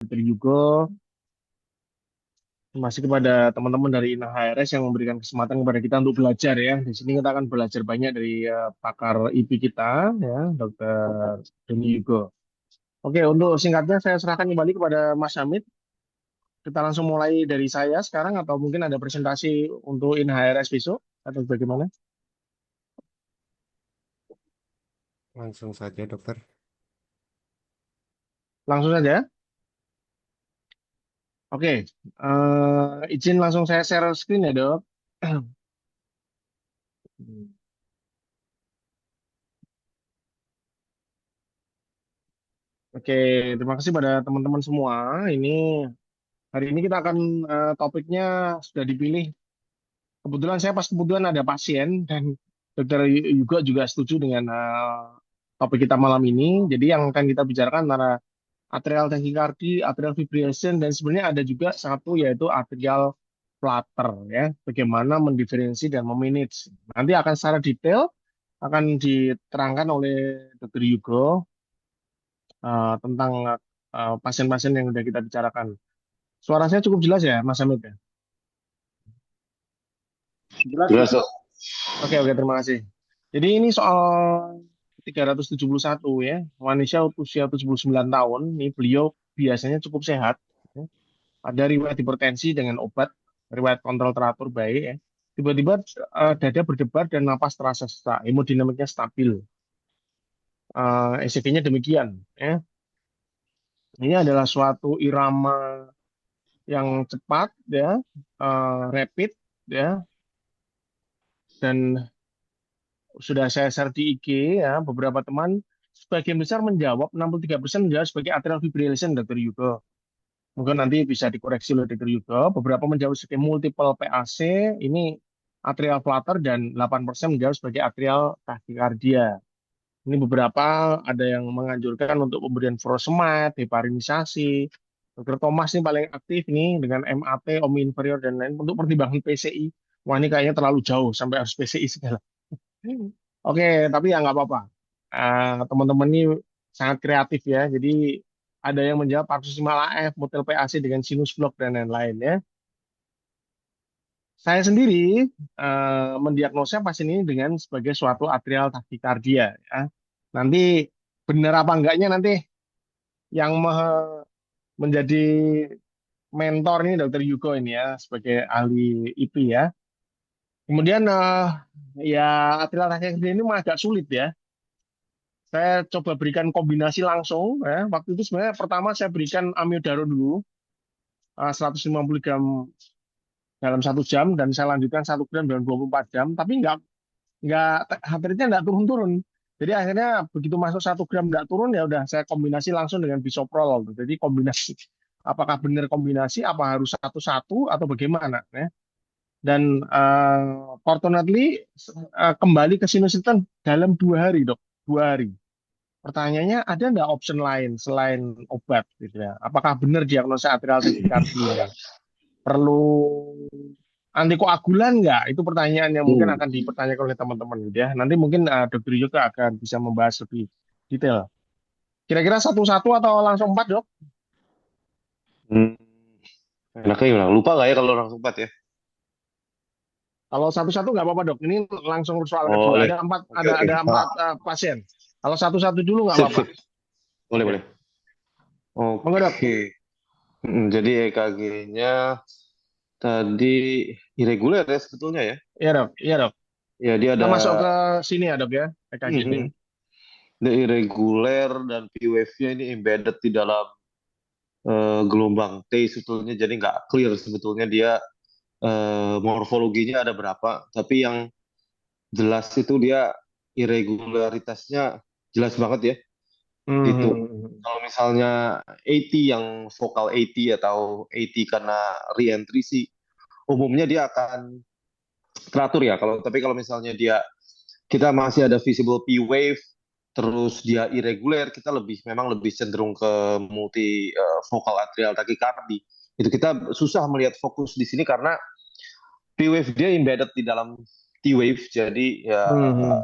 Dr. Yugo, masih kepada teman-teman dari INA HRS yang memberikan kesempatan kepada kita untuk belajar ya. Di sini kita akan belajar banyak dari pakar IP kita, ya, Dr. Doni Yugo. Oke, untuk singkatnya saya serahkan kembali kepada Mas Hamid. Kita langsung mulai dari saya sekarang atau mungkin ada presentasi untuk INA HRS besok atau bagaimana? Langsung saja, dokter. Langsung saja. Oke, izin langsung saya share screen ya, Dok. Oke, terima kasih pada teman-teman semua. Ini hari ini kita akan topiknya sudah dipilih. Kebetulan saya pas kebetulan ada pasien dan dokter juga setuju dengan topik kita malam ini. Jadi yang akan kita bicarakan antara atrial tachycardia, atrial fibrillation, dan sebenarnya ada juga satu yaitu atrial flutter ya. Bagaimana mendiferensi dan memanage. Nanti akan secara detail akan diterangkan oleh dokter Yugo tentang pasien-pasien yang sudah kita bicarakan. Suara saya cukup jelas ya, Mas Hamid ya? Jelas ya? Jelas dok. Oke, oke, terima kasih. Jadi ini soal 371 ya, Malaysia usia 79 tahun, ini beliau biasanya cukup sehat. Ya. Ada riwayat hipertensi dengan obat, riwayat kontrol teratur baik ya. Tiba-tiba dada berdebar dan napas terasa sesak, hemodinamiknya stabil. ECG-nya demikian. Ya. Ini adalah suatu irama yang cepat ya, rapid ya, dan sudah saya share di IG ya, beberapa teman sebagian besar menjawab, 63% menjawab sebagai atrial fibrillation, Dr. Yugo. Mungkin nanti bisa dikoreksi oleh Dr. Yugo. Beberapa menjawab sebagai multiple PAC, ini atrial flutter, dan 8% menjawab sebagai atrial tachycardia. Ini beberapa ada yang menganjurkan untuk pemberian furosemide, heparinisasi. Dr. Thomas ini paling aktif nih dengan MAT, OMI inferior, dan lain untuk pertimbangan PCI. Wah ini kayaknya terlalu jauh sampai harus PCI segala. Oke, tapi ya nggak apa-apa. Teman-teman ini sangat kreatif ya. Jadi ada yang menjawab paroksimal AF, model PAC dengan sinus block dan lain-lain ya. Saya sendiri mendiagnosa pasien ini dengan sebagai suatu atrial tachycardia ya. Nanti benar apa enggaknya nanti yang menjadi mentor ini Dokter Yugo ini ya sebagai ahli IP ya. Kemudian ya atrial tachycardia ini memang agak sulit ya. Saya coba berikan kombinasi langsung ya. Waktu itu sebenarnya pertama saya berikan amiodarone dulu 150 gram dalam 1 jam dan saya lanjutkan 1 gram dalam 24 jam. Tapi nggak heart rate-nya nggak turun-turun. Jadi akhirnya begitu masuk 1 gram nggak turun ya udah saya kombinasi langsung dengan bisoprolol. Jadi kombinasi apakah benar kombinasi apa harus satu-satu atau bagaimana ya. Dan fortunately kembali ke sinusitan dalam 2 hari dok, 2 hari. Pertanyaannya ada nggak option lain selain obat gitu ya? Apakah benar diagnosa atrial tachycardia ini? Perlu antikoagulan nggak? Itu pertanyaan yang mungkin Hmm. akan dipertanyakan oleh teman-teman gitu ya. Nanti mungkin Dokter Yoga akan bisa membahas lebih detail. Kira-kira satu-satu atau langsung empat dok? Hmm. Enaknya gimana? Lupa nggak ya kalau orang sempat ya? Kalau satu-satu nggak apa-apa dok. Ini langsung soal Oh, kedua. boleh. Ada empat, Oke, ada oke. ada empat Ah, pasien. Kalau satu-satu dulu nggak sip, apa-apa. sip. Boleh, Oke, boleh. monggo dok. Oke. Jadi EKG-nya tadi irregular ya sebetulnya ya. Iya dok, iya dok. Ya, dia Kita ada masuk ke sini ya dok ya, EKG ini. mhm, dia irregular dan P wave-nya ini embedded di dalam gelombang T sebetulnya. Jadi nggak clear sebetulnya dia morfologinya ada berapa. Tapi yang jelas itu dia irregularitasnya jelas banget ya. Gitu. Hmm. Kalau misalnya AT yang vokal AT atau AT karena reentry sih umumnya dia akan teratur ya. Kalau misalnya dia kita masih ada visible P wave terus dia irregular kita memang lebih cenderung ke multi vokal atrial tachycardia. Itu kita susah melihat fokus di sini karena P wave dia embedded di dalam T wave jadi ya Hmm.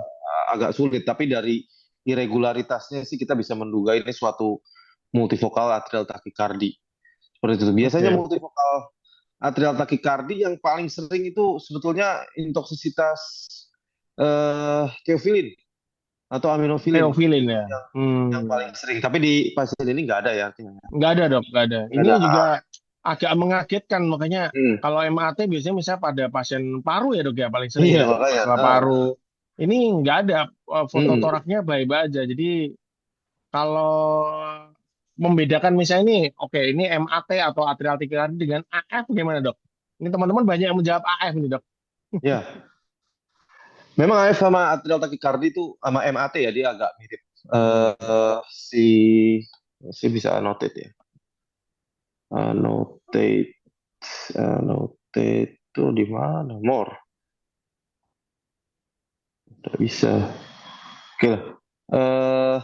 agak sulit tapi dari irregularitasnya sih kita bisa menduga ini suatu multivokal atrial tachycardia. Seperti itu. Biasanya Oke. multivokal atrial takikardi yang paling sering itu sebetulnya intoksisitas teofilin atau aminofilin Teofilin itu ya. yang paling sering. Tapi di pasien ini nggak ada ya artinya. Nggak ada dok, nggak ada. Nggak Ini ada. juga agak mengagetkan, makanya Hmm. kalau MAT biasanya misalnya pada pasien paru ya dok ya paling sering Iya ya, makanya. masalah paru. Ini nggak ada, foto Hmm. toraknya baik-baik aja. Jadi kalau membedakan misalnya ini, oke ini MAT atau atrial tachycardia dengan AF gimana dok? Ini teman-teman banyak yang menjawab AF nih dok. Ya, memang AF sama atrial takikardi itu sama MAT ya dia agak mirip. Si si bisa annotate ya. Annotate, annotate itu di mana? More. Tidak bisa. Oke lah. Eh,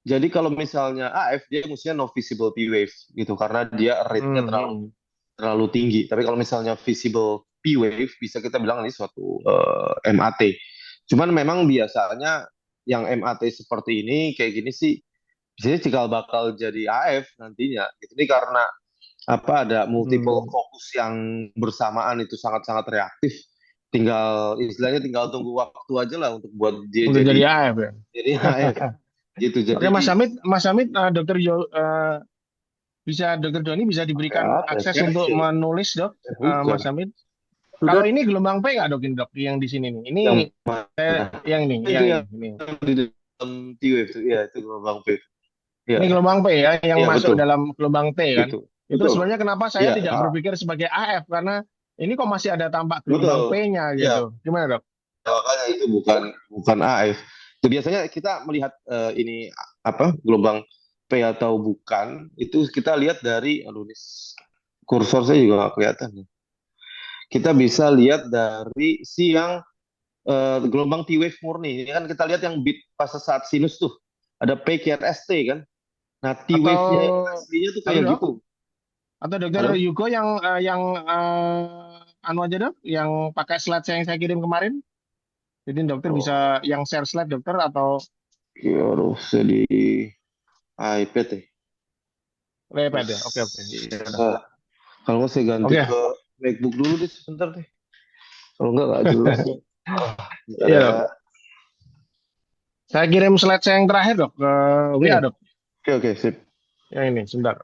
jadi kalau misalnya AF dia mestinya no visible P wave gitu karena dia rate-nya Hmm, terlalu hmm. terlalu tinggi. Tapi kalau misalnya visible P wave bisa kita bilang ini suatu MAT. Cuman memang biasanya yang MAT seperti ini kayak gini sih biasanya cikal bakal jadi AF nantinya. Gitu. Ini karena apa ada multiple Hmm. fokus yang bersamaan itu sangat-sangat reaktif. Tinggal istilahnya tinggal tunggu waktu aja lah untuk buat dia Udah jadi jadi AF ya. AF gitu. Oke Jadi Mas Hamid, Dokter bisa Dokter Doni bisa pakai diberikan apa ya? akses untuk Capsule. menulis dok, Bukan. Mas Hamid. Sudah Kalau ini gelombang P nggak dok ini dok yang di sini nih? Ini yang mana? yang ini, Itu yang yang ini. di dalam T-Wave itu. Iya, itu gelombang wave. Iya, Ini gelombang P ya, yang iya masuk betul. dalam gelombang T kan. Itu. Itu Betul. sebenarnya kenapa saya Iya, tidak berpikir sebagai AF karena ini kok masih ada tampak gelombang betul. P-nya Iya, gitu. Gimana dok? makanya itu bukan AF. Itu biasanya kita melihat ini apa gelombang P atau bukan itu kita lihat dari aduh ini kursor saya juga nggak kelihatan. Kita bisa lihat dari si yang gelombang T wave murni. Ini kan kita lihat yang beat pas saat sinus tuh. Ada P QRST kan. Nah, T Atau wave-nya yang aslinya tuh halo kayak dok? gitu. Atau Dokter Halo? Yugo yang anu aja dok, yang pakai slide yang saya kirim kemarin. Jadi dokter bisa Oh, yang share slide dokter atau ya harus di iPad ya. iPad ya. Oke oke. Ya udah. Nah, kalau nggak saya ganti Oke. ke MacBook dulu deh sebentar deh. Kalau nggak jelas. Iya Ada. dok. Saya kirim slide saya yang terakhir dok ke WA Hmm. dok. Oke, oke, sip. Yang ini sebentar.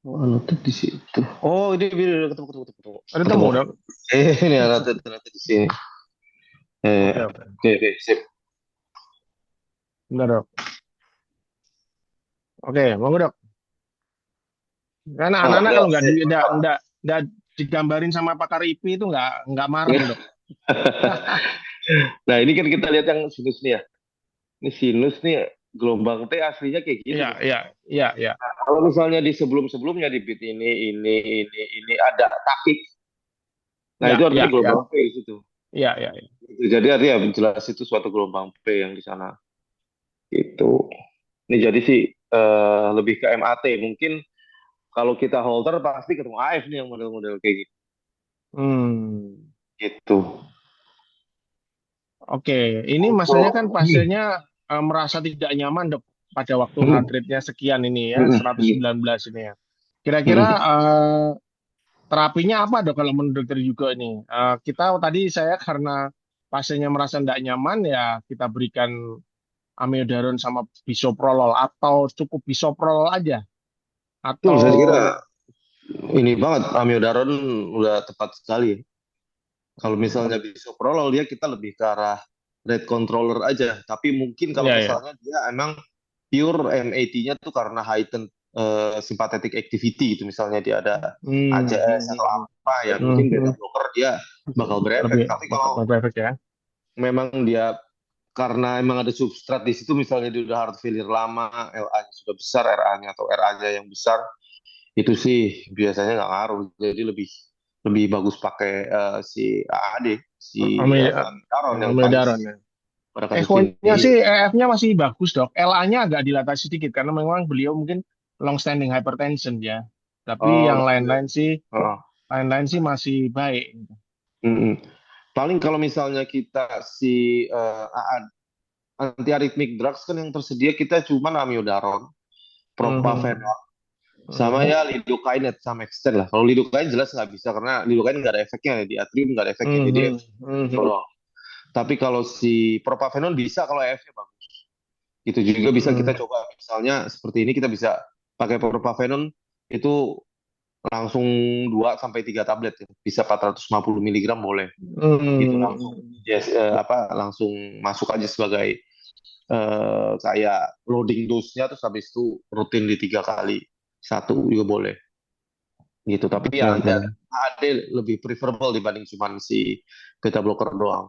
Oh, annotate di situ. Oh, ini ketemu, ketemu, ketemu. Ada Ketemu. temu dok. Ini annotate ternyata di sini. Oke oke. Oke, oke, sip. Sebentar dok. Oke, mau dok. Karena anak-anak Ya, kalau nggak di, sip. nggak digambarin sama pakar IP itu nggak marem dok. Nah, ini kan kita lihat yang sinus nih ya. Ini sinus nih gelombang T aslinya kayak gini Iya nih. iya iya iya. Kalau misalnya di sebelum-sebelumnya di bit ini ada takik. Nah, Iya itu iya artinya iya. gelombang P itu. Iya iya. Iya. Gitu. Jadi artinya jelas itu suatu gelombang P yang di sana. Itu. Ini jadi sih lebih ke MAT. Mungkin kalau kita holter pasti ketemu AF nih yang model-model kayak gitu. Hmm. Gitu. Oke, ini masalahnya kan pasiennya merasa tidak nyaman dok pada waktu heart Hmm. rate-nya sekian ini ya, Hmm. 119 ini ya. Kira-kira Hmm. terapinya apa dok kalau menurut dokter juga ini? Kita tadi saya karena pasiennya merasa tidak nyaman ya kita berikan amiodaron sama bisoprolol atau cukup bisoprolol aja Betul, atau saya kira ini banget amiodaron udah tepat sekali ya. Kalau misalnya bisoprolol dia kita lebih ke arah rate controller aja. Tapi mungkin kalau ya ya. misalnya dia emang pure MAT-nya tuh karena heightened sympathetic activity itu misalnya dia ada Hmm, ACS hmm, atau hmm, apa ya hmm, mungkin beta hmm. blocker dia bakal berefek. Lebih Tapi kalau berefek ya. memang dia karena emang ada substrat di situ misalnya dia udah heart failure lama, LA-nya sudah besar, RA-nya atau RA-nya yang besar itu sih biasanya nggak ngaruh. Jadi lebih lebih bagus pakai si AAD, si Amio- Taron yang paling Amiodaron sering ya. pada kasus Echonya ini. sih EF-nya masih bagus dok. LA-nya agak dilatasi sedikit karena memang beliau mungkin long standing hypertension ya. Tapi Oh, yang gitu. Oh. lain-lain sih masih baik. Mm-mm. Paling kalau misalnya kita si anti arrhythmic drugs kan yang tersedia kita cuma amiodaron propafenol, sama Hmm. ya lidocaine at some extent lah. Kalau lidocaine jelas nggak bisa karena lidocaine nggak ada efeknya di atrium, nggak ada efeknya, jadi tolong. Tapi kalau si propafenol bisa kalau EF-nya bagus. Itu juga bisa kita coba. Misalnya seperti ini kita bisa pakai propafenol itu langsung 2 sampai 3 tablet ya. Bisa 450 miligram boleh. Gitu langsung langsung masuk aja sebagai kayak loading dose-nya, terus habis itu rutin di 3 kali 1 juga boleh gitu. Tapi Oke, ya oke. AAD lebih preferable dibanding cuman si beta blocker doang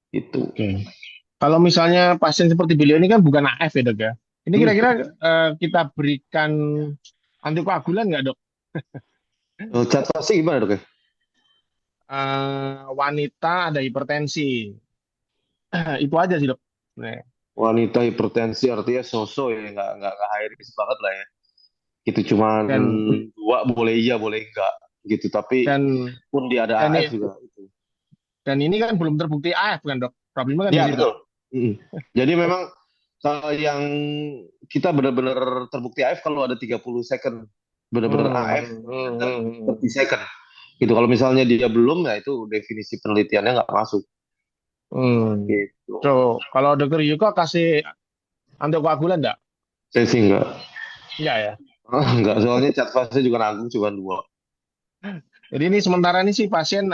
gitu. Oke. Kalau misalnya pasien seperti beliau ini kan bukan AF ya dok ya. Ini Hmm. kira-kira kita berikan antikoagulan nggak dok? Catatan gimana dok ya? Wanita ada hipertensi. Itu aja sih dok. Nah, Wanita hipertensi artinya sosok ya, nggak high risk banget lah ya. Gitu cuman dan 2 boleh iya boleh enggak gitu. Tapi dan pun dia ada dan AF ini, juga itu. dan ini kan belum terbukti AF kan dok. Problemnya kan di Ya situ. betul. Mm. Jadi memang kalau yang kita benar-benar terbukti AF kalau ada 30 second benar-benar AF dan 30 second gitu. Kalau misalnya dia belum ya itu definisi penelitiannya nggak masuk Hmm. gitu. So, kalau dokter Yuko kasih antikoagulan enggak? Saya sih nggak. Enggak ya. Nggak, soalnya cat fase juga nanggung cuma 2. Jadi ini sementara ini sih pasien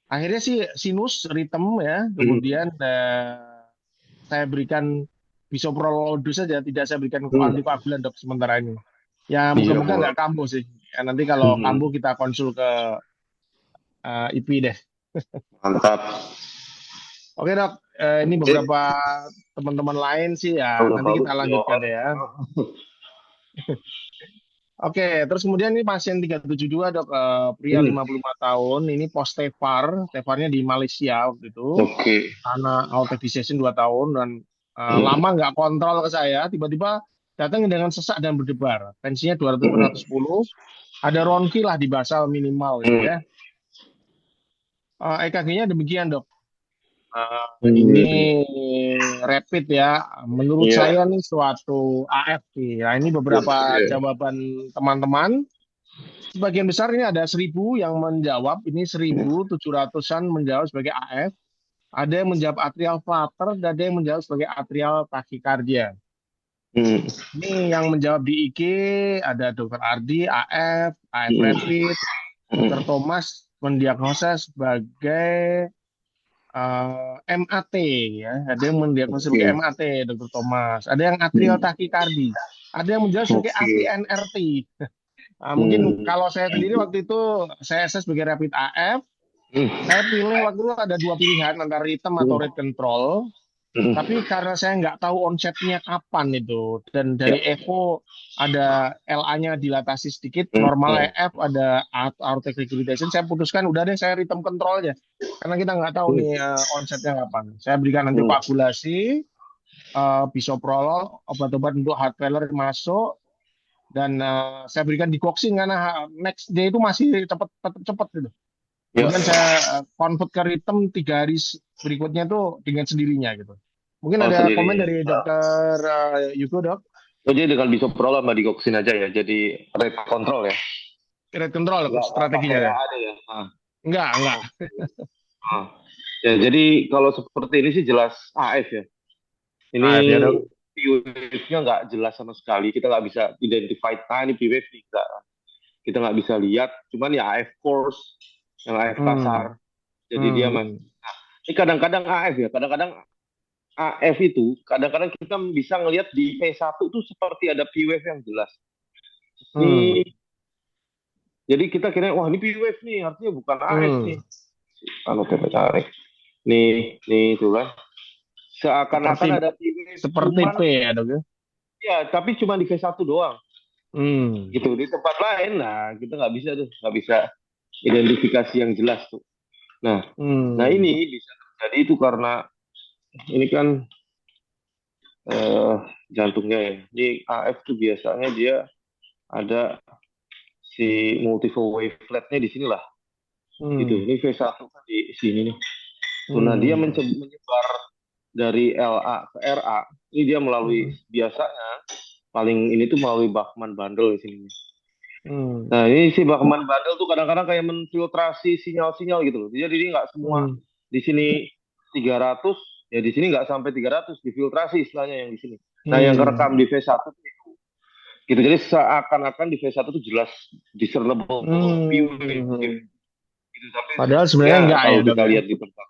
akhirnya sih sinus ritem ya, Hmm. kemudian saya berikan bisoprolol saja, tidak saya berikan Hmm. antikoagulan dok sementara ini. Ya Iya moga-moga boleh. nggak kambuh sih. Ya, nanti kalau Hmm. kambuh kita konsul ke IP deh. Mantap. Oke dok, ini Oke. beberapa teman-teman lain sih ya, Udah nanti kita bagus lanjutkan jawaban. deh ya. Oke, terus kemudian ini pasien 372 dok, pria Hmm. 55 tahun, ini post TEFAR, TEFAR-nya di Malaysia waktu itu, Oke. karena authorization 2 tahun, dan Hmm. lama nggak kontrol ke saya, tiba-tiba datang dengan sesak dan berdebar, tensinya 200 per Hmm. 110, ada ronki lah di basal minimal gitu Hmm. ya. EKG-nya demikian dok. Ini Hmm. rapid ya, menurut Iya. saya nih suatu AFP. Nah, ini beberapa Oke. jawaban teman-teman. Sebagian besar ini ada 1.000 yang menjawab, ini 1.700-an menjawab sebagai AF, ada yang menjawab atrial flutter, dan ada yang menjawab sebagai atrial tachycardia. Hmm. Ini yang menjawab di IG ada Dr. Ardi, AF Hmm. rapid, Hmm. Dr. Thomas mendiagnosa sebagai MAT ya, ada yang mendiagnosa sebagai Oke. MAT, Dr. Thomas, ada yang atrial Hmm. tachycardia, ada yang menjawab sebagai Oke. AVNRT. Mungkin Hmm. kalau saya sendiri waktu itu saya SS sebagai rapid AF, Hmm. saya pilih waktu itu ada dua pilihan antara rhythm atau rate control. Hmm. Tapi karena saya nggak tahu onsetnya kapan itu, dan Ya. dari Evo ada LA-nya dilatasi sedikit, Hmm. normal EF ada aortic regurgitation, saya putuskan udah deh saya rhythm control aja. Karena kita nggak tahu nih onsetnya kapan. Saya berikan Hmm. antikoagulasi, bisoprolol, obat-obat untuk heart failure masuk, dan saya berikan digoxin karena next day itu masih cepat gitu. Ya. Kemudian saya convert ke ritme 3 hari berikutnya itu dengan sendirinya gitu. Mungkin Oh ada komen sendiri. dari dokter Yugo dok, Oh jadi dengan bisoprolol sama digoksin aja ya. Jadi rate control ya. rate control Nggak pakai strateginya ya? AAD ya. Ah. Enggak. Ah. Ya jadi kalau seperti ini sih jelas AF ya. Ini AF ya dok. P-wave-nya nggak jelas sama sekali. Kita nggak bisa identify, ini P-wave nih. Nggak. Kita nggak bisa lihat. Cuman ya AF course, yang AF Hmm. kasar. Jadi dia masih. Hmm. Ini kadang-kadang AF ya. Kadang-kadang AF itu, kadang-kadang kita bisa ngelihat di P1 tuh seperti ada P-wave yang jelas. Hmm. Ini, jadi kita kira, wah ini P-wave nih, artinya bukan AF nih. Hmm. Anu tarik. Nih itu kan. Seperti Seakan-akan ada P-wave, seperti cuman P ya dok ya. ya, tapi cuma di V1 doang. Hmm. Gitu di tempat lain, nah kita nggak bisa tuh, nggak bisa identifikasi yang jelas tuh. Nah Hmm. ini bisa terjadi itu karena ini kan jantungnya ya. Di AF tuh biasanya dia ada si multiple waveletnya di sinilah. Gitu. Hmm. Ini V1 kan di sini nih. Tuh, nah dia Hmm. menyebar dari LA ke RA. Ini dia melalui Hmm. biasanya paling ini tuh melalui Bachman Bundle di sini. Hmm. Nah, ini si Bachman Bundle tuh kadang-kadang kayak menfiltrasi sinyal-sinyal gitu loh. Jadi dia nggak semua Hmm. di sini 300, ya di sini nggak sampai 300, difiltrasi istilahnya yang di sini. Nah, yang kerekam Hmm. di V1 tuh gitu. Jadi seakan-akan di V1 tuh jelas discernible few wave Hmm. gitu. Tapi Padahal sebenarnya sesungguhnya enggak ya kalau dok kita ya. lihat di tempat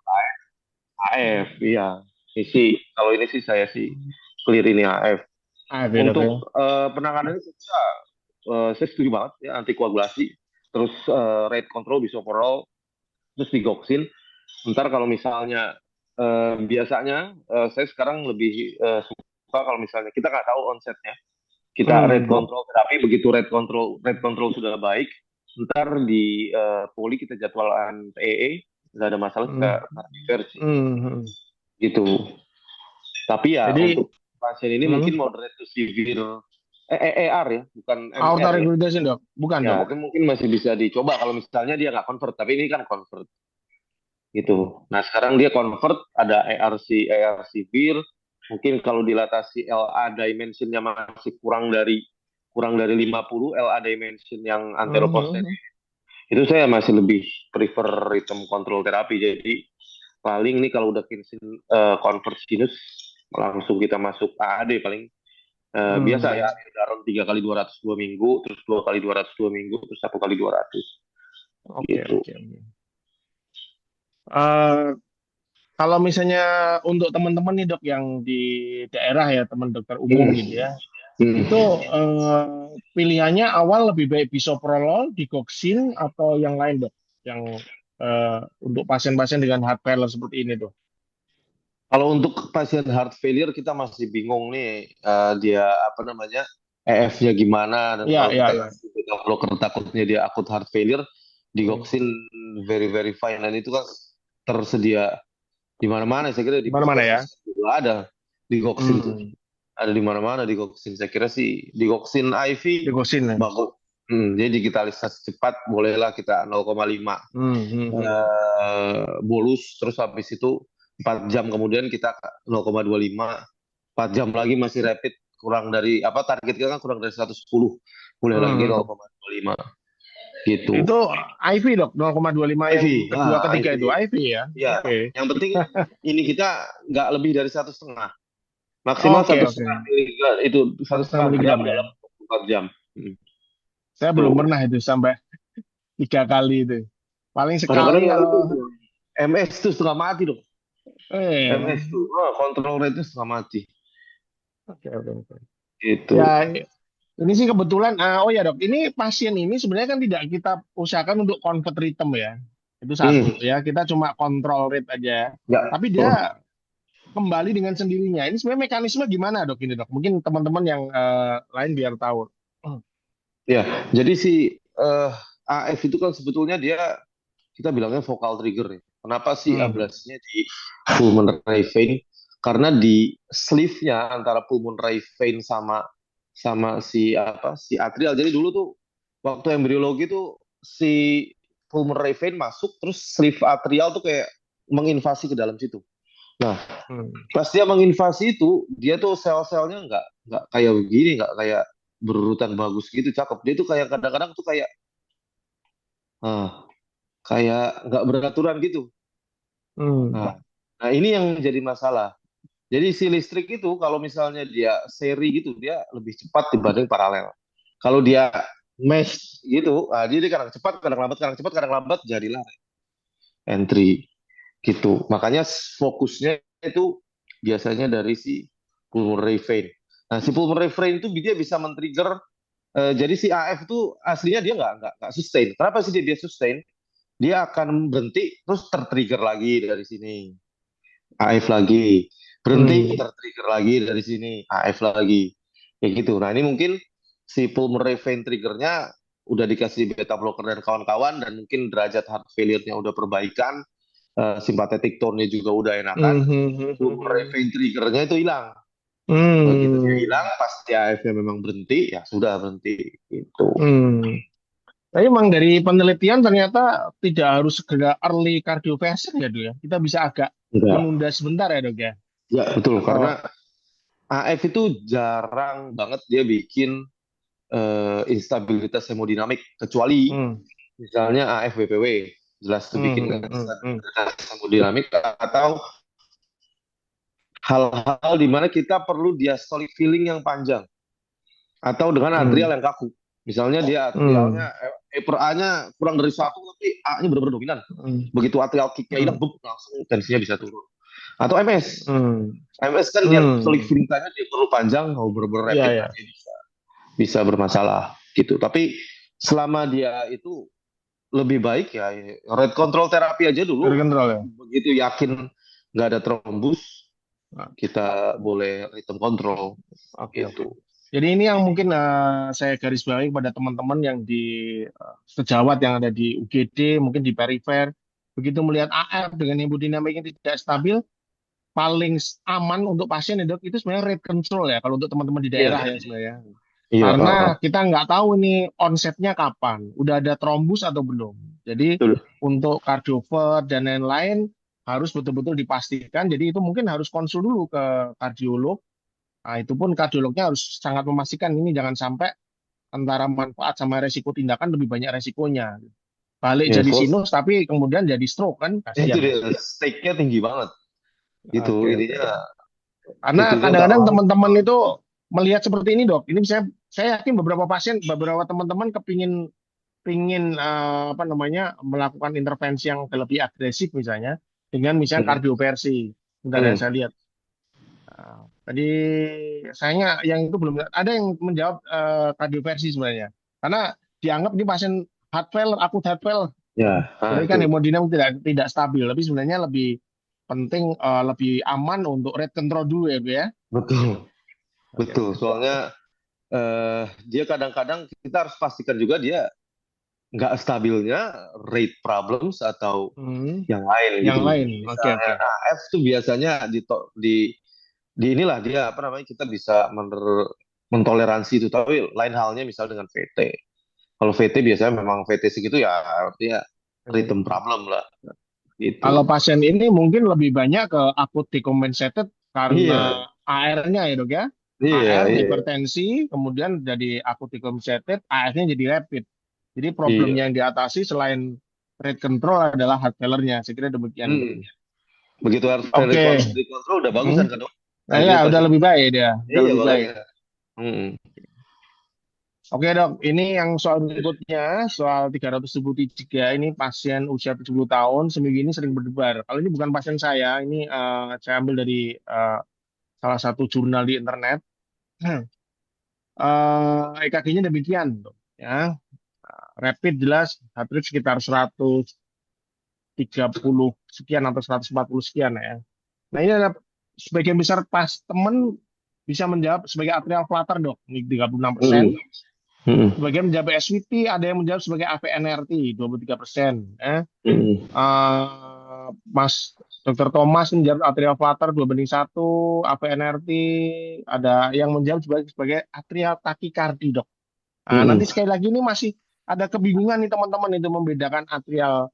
AF, iya. Ini sih, kalau ini sih saya sih clear ini AF. Ah, ya dok Untuk ya. penanganannya saya setuju banget ya, anticoagulasi, terus rate control bisoprolol, terus digoxin. Ntar kalau misalnya biasanya saya sekarang lebih suka kalau misalnya kita nggak tahu onsetnya, kita rate Hmm. control terapi, begitu rate control sudah baik, ntar di poli kita jadwalan PEE, nggak ada masalah, kita Hmm. diversi Hmm. gitu. Tapi ya Jadi untuk pasien ini hmm. mungkin moderate to severe ER ya, bukan Aorta MR ya. regurgitation dok, bukan Ya, dok. itu mungkin masih bisa dicoba kalau misalnya dia nggak convert, tapi ini kan convert gitu. Nah, sekarang dia convert, ada ER severe, mungkin kalau dilatasi LA dimensionnya masih kurang dari 50 LA dimension yang anteroposterior, Hmm. itu saya masih lebih prefer rhythm control terapi. Jadi paling nih kalau udah convert sinus, langsung kita masuk AAD paling. Biasa ya, Hmm. Daron 3 kali 202 minggu, terus 2 kali 202 minggu, terus 1 kali 200 Oke gitu. oke oke. Eh, Kalau misalnya untuk teman-teman nih dok yang di daerah ya, teman dokter umum Hmm. gitu ya, Hmm. itu pilihannya awal lebih baik bisoprolol, digoxin atau yang lain dok, yang untuk pasien-pasien dengan heart failure seperti ini dok. Kalau untuk pasien heart failure kita masih bingung nih, dia apa namanya, EF-nya gimana, dan Iya kalau iya kita iya. kasih beta blocker takutnya dia akut heart failure, Hmm. digoxin very very fine, dan itu kan tersedia di mana-mana. Saya kira di Mana-mana ya. puskesmas juga ada digoxin tuh, Hmm. ada di mana-mana digoxin. Saya kira sih digoxin IV Digoxin ya. bagus. Jadi digitalisasi cepat, bolehlah kita 0,5 Hmm. Hmm. Hmm. bolus, terus habis itu 4 jam kemudian kita 0,25, 4 jam lagi masih rapid, kurang dari apa, target kita kan kurang dari 110, boleh lagi Hmm. 0,25 gitu. Itu IV dok, 0,25 yang IV, kedua ketiga IV, itu IV ya. ya. Oke. Yang penting ini kita nggak lebih dari 1,5, maksimal Oke satu oke. setengah miligram, itu satu 1,5 setengah gram miligram ya. dalam 4 jam. Saya belum Tuh. pernah itu sampai 3 kali itu. Paling sekali Kadang-kadang yang kalau itu MS tuh setengah mati dong. MS eh tuh, kontrol rate itu setengah mati. oke oke oke. Gitu. Ya ini sih kebetulan oh ya dok, ini pasien ini sebenarnya kan tidak kita usahakan untuk convert rhythm ya. Itu satu Hmm. ya, kita cuma kontrol rate aja. Ya. Tapi dia kembali dengan sendirinya. Ini sebenarnya mekanisme gimana dok ini dok? Mungkin teman-teman yang lain biar tahu. Hmm. Ya, jadi si AF itu kan sebetulnya dia, kita bilangnya vokal trigger ya. Kenapa sih Hmm. ablasinya di pulmonary vein? Karena di sleeve-nya antara pulmonary vein sama sama si atrial. Jadi dulu tuh waktu embriologi tuh si pulmonary vein masuk, terus sleeve atrial tuh kayak menginvasi ke dalam situ. Nah, Hmm. pas dia menginvasi itu, dia tuh sel-selnya nggak kayak begini, nggak kayak berurutan bagus gitu, cakep. Dia tuh kayak kadang-kadang tuh kayak ah, kayak nggak beraturan gitu. Hmm. Nah, nah ini yang jadi masalah. Jadi si listrik itu kalau misalnya dia seri gitu, dia lebih cepat dibanding paralel. Kalau dia mesh gitu, dia kadang cepat, kadang lambat, kadang cepat, kadang lambat, jadilah entry gitu. Makanya fokusnya itu biasanya dari si pulmonary vein. Nah, si pulmonary vein itu dia bisa men-trigger. Jadi si AF itu aslinya dia nggak sustain. Kenapa sih dia sustain? Dia akan berhenti, terus tertrigger lagi dari sini, AF lagi, berhenti, Hmm. tertrigger lagi dari sini, AF lagi, kayak gitu. Nah, ini mungkin si pulmonary vein triggernya udah dikasih beta blocker dan kawan-kawan, dan mungkin derajat heart failure-nya udah perbaikan, sympathetic tone-nya juga udah enakan, Hmm. Hmm. pulmonary Hmm. vein triggernya itu hilang. Begitu dia Hmm. hilang, pasti AF-nya memang berhenti, ya sudah berhenti gitu. Hmm. Tapi emang dari penelitian ternyata tidak harus segera early cardiovascular ya dok ya. Kita bisa agak Enggak. menunda sebentar ya dok ya. Ya, betul. Karena Atau AF itu jarang banget dia bikin instabilitas hemodinamik, kecuali Hmm. misalnya AF BPW, jelas tuh Hmm. bikin Hmm. Hmm. Hmm. instabilitas hemodinamik, atau hal-hal di mana kita perlu diastolic filling yang panjang atau dengan Hmm. atrial yang kaku. Misalnya dia Hmm. atrialnya E per A-nya kurang dari satu tapi A-nya benar-benar dominan. Hmm. Begitu atrial kick-nya hilang, Hmm. buk, langsung tensinya bisa turun. Atau MS. Hmm. MS kan dia Hmm. diastolic filling time-nya dia perlu panjang, mau benar-benar Iya, rapid, ya. nah dia bisa bermasalah gitu. Tapi selama dia itu lebih baik ya rate control terapi aja Dari dulu. kontrol ya. Begitu yakin nggak ada trombus, Nah, kita boleh rhythm control oke, oke. gitu. Jadi ini yang mungkin saya garis bawahi kepada teman-teman yang di sejawat yang ada di UGD, mungkin di perifer. Begitu melihat AF dengan hemodinamik yang tidak stabil, paling aman untuk pasien ya dok, itu sebenarnya rate control ya, kalau untuk teman-teman di daerah Iya, ya sebenarnya. iya, Karena kita nggak tahu ini onsetnya kapan, udah ada trombus atau belum. Jadi betul. untuk kardiovert dan lain-lain harus betul-betul dipastikan. Jadi itu mungkin harus konsul dulu ke kardiolog. Nah, itu pun kardiolognya harus sangat memastikan ini jangan sampai antara manfaat sama resiko tindakan lebih banyak resikonya. Balik Ya, jadi sinus tapi kemudian jadi stroke kan itu kasihan ya. dia stake-nya tinggi banget. Itu Oke, oke. ininya Karena itu dia kadang-kadang utama. teman-teman itu melihat seperti ini dok. Ini saya yakin beberapa pasien, beberapa teman-teman kepingin pingin apa namanya melakukan intervensi yang lebih agresif misalnya dengan misalnya Hmm. kardioversi. Bentar ya Hmm. saya lihat. Tadi sayangnya yang itu belum ada yang menjawab kardioversi sebenarnya. Karena dianggap ini pasien heart failure, akut heart failure. Ya, Berarti kan itu hemodinamik tidak stabil. Tapi sebenarnya lebih penting, lebih aman untuk rate control dulu ya, Bu ya. betul, Oke, betul. oke. Soalnya dia kadang-kadang kita harus pastikan juga dia nggak stabilnya rate problems atau Hmm, yang lain yang gitu. lain. Oke, Misalnya oke. AF tuh biasanya di inilah dia apa namanya kita bisa mentoleransi itu. Tapi lain halnya misal dengan VT. Kalau VT biasanya memang VT segitu ya artinya rhythm Hmm. problem lah Kalau gitu. pasien ini mungkin lebih banyak ke akut decompensated Iya, karena AR-nya ya dok ya. iya, AR iya, hipertensi, kemudian jadi akut decompensated, AF-nya jadi rapid. Jadi iya. problemnya yang diatasi selain rate control adalah heart failure-nya. Saya kira demikian dok. Hmm. Begitu harus Oke. dikontrol udah bagus Hmm. kan dok? Nah ya Artinya udah pasien lebih baik dia, udah iya lebih baik. makanya. Hmm. Oke dok, ini yang soal berikutnya, soal 373 ini pasien usia 70 tahun, seminggu ini sering berdebar. Kalau ini bukan pasien saya, ini saya ambil dari salah satu jurnal di internet. EKG-nya demikian, dok. Ya, rapid jelas, heart rate sekitar 130 sekian atau 140 sekian ya. Nah ini ada sebagian besar pas temen bisa menjawab sebagai atrial flutter dok, ini 36%. Hmm. Hmm. Sebagian menjawab SVT, ada yang menjawab sebagai AVNRT 23%. Hmm. Mas Dr. Thomas menjawab atrial flutter 2:1, AVNRT, ada yang menjawab sebagai atrial takikardi dok. Hmm. Nanti sekali lagi ini masih ada kebingungan nih teman-teman itu membedakan atrial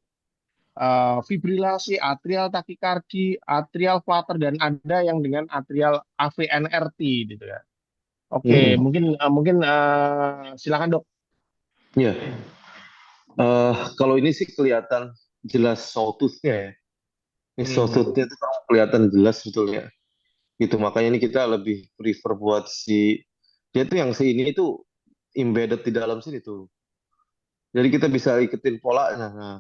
fibrilasi, atrial takikardi, atrial flutter, dan ada yang dengan atrial AVNRT gitu ya. Oke, Hmm. mungkin silakan dok. Ya, kalau ini sih kelihatan jelas sawtooth-nya ya. Ini Hmm. sawtooth-nya itu kan kelihatan jelas sebetulnya. Gitu makanya ini kita lebih prefer buat si dia tuh yang si ini itu embedded di dalam sini tuh. Jadi kita bisa ikutin polanya. Nah,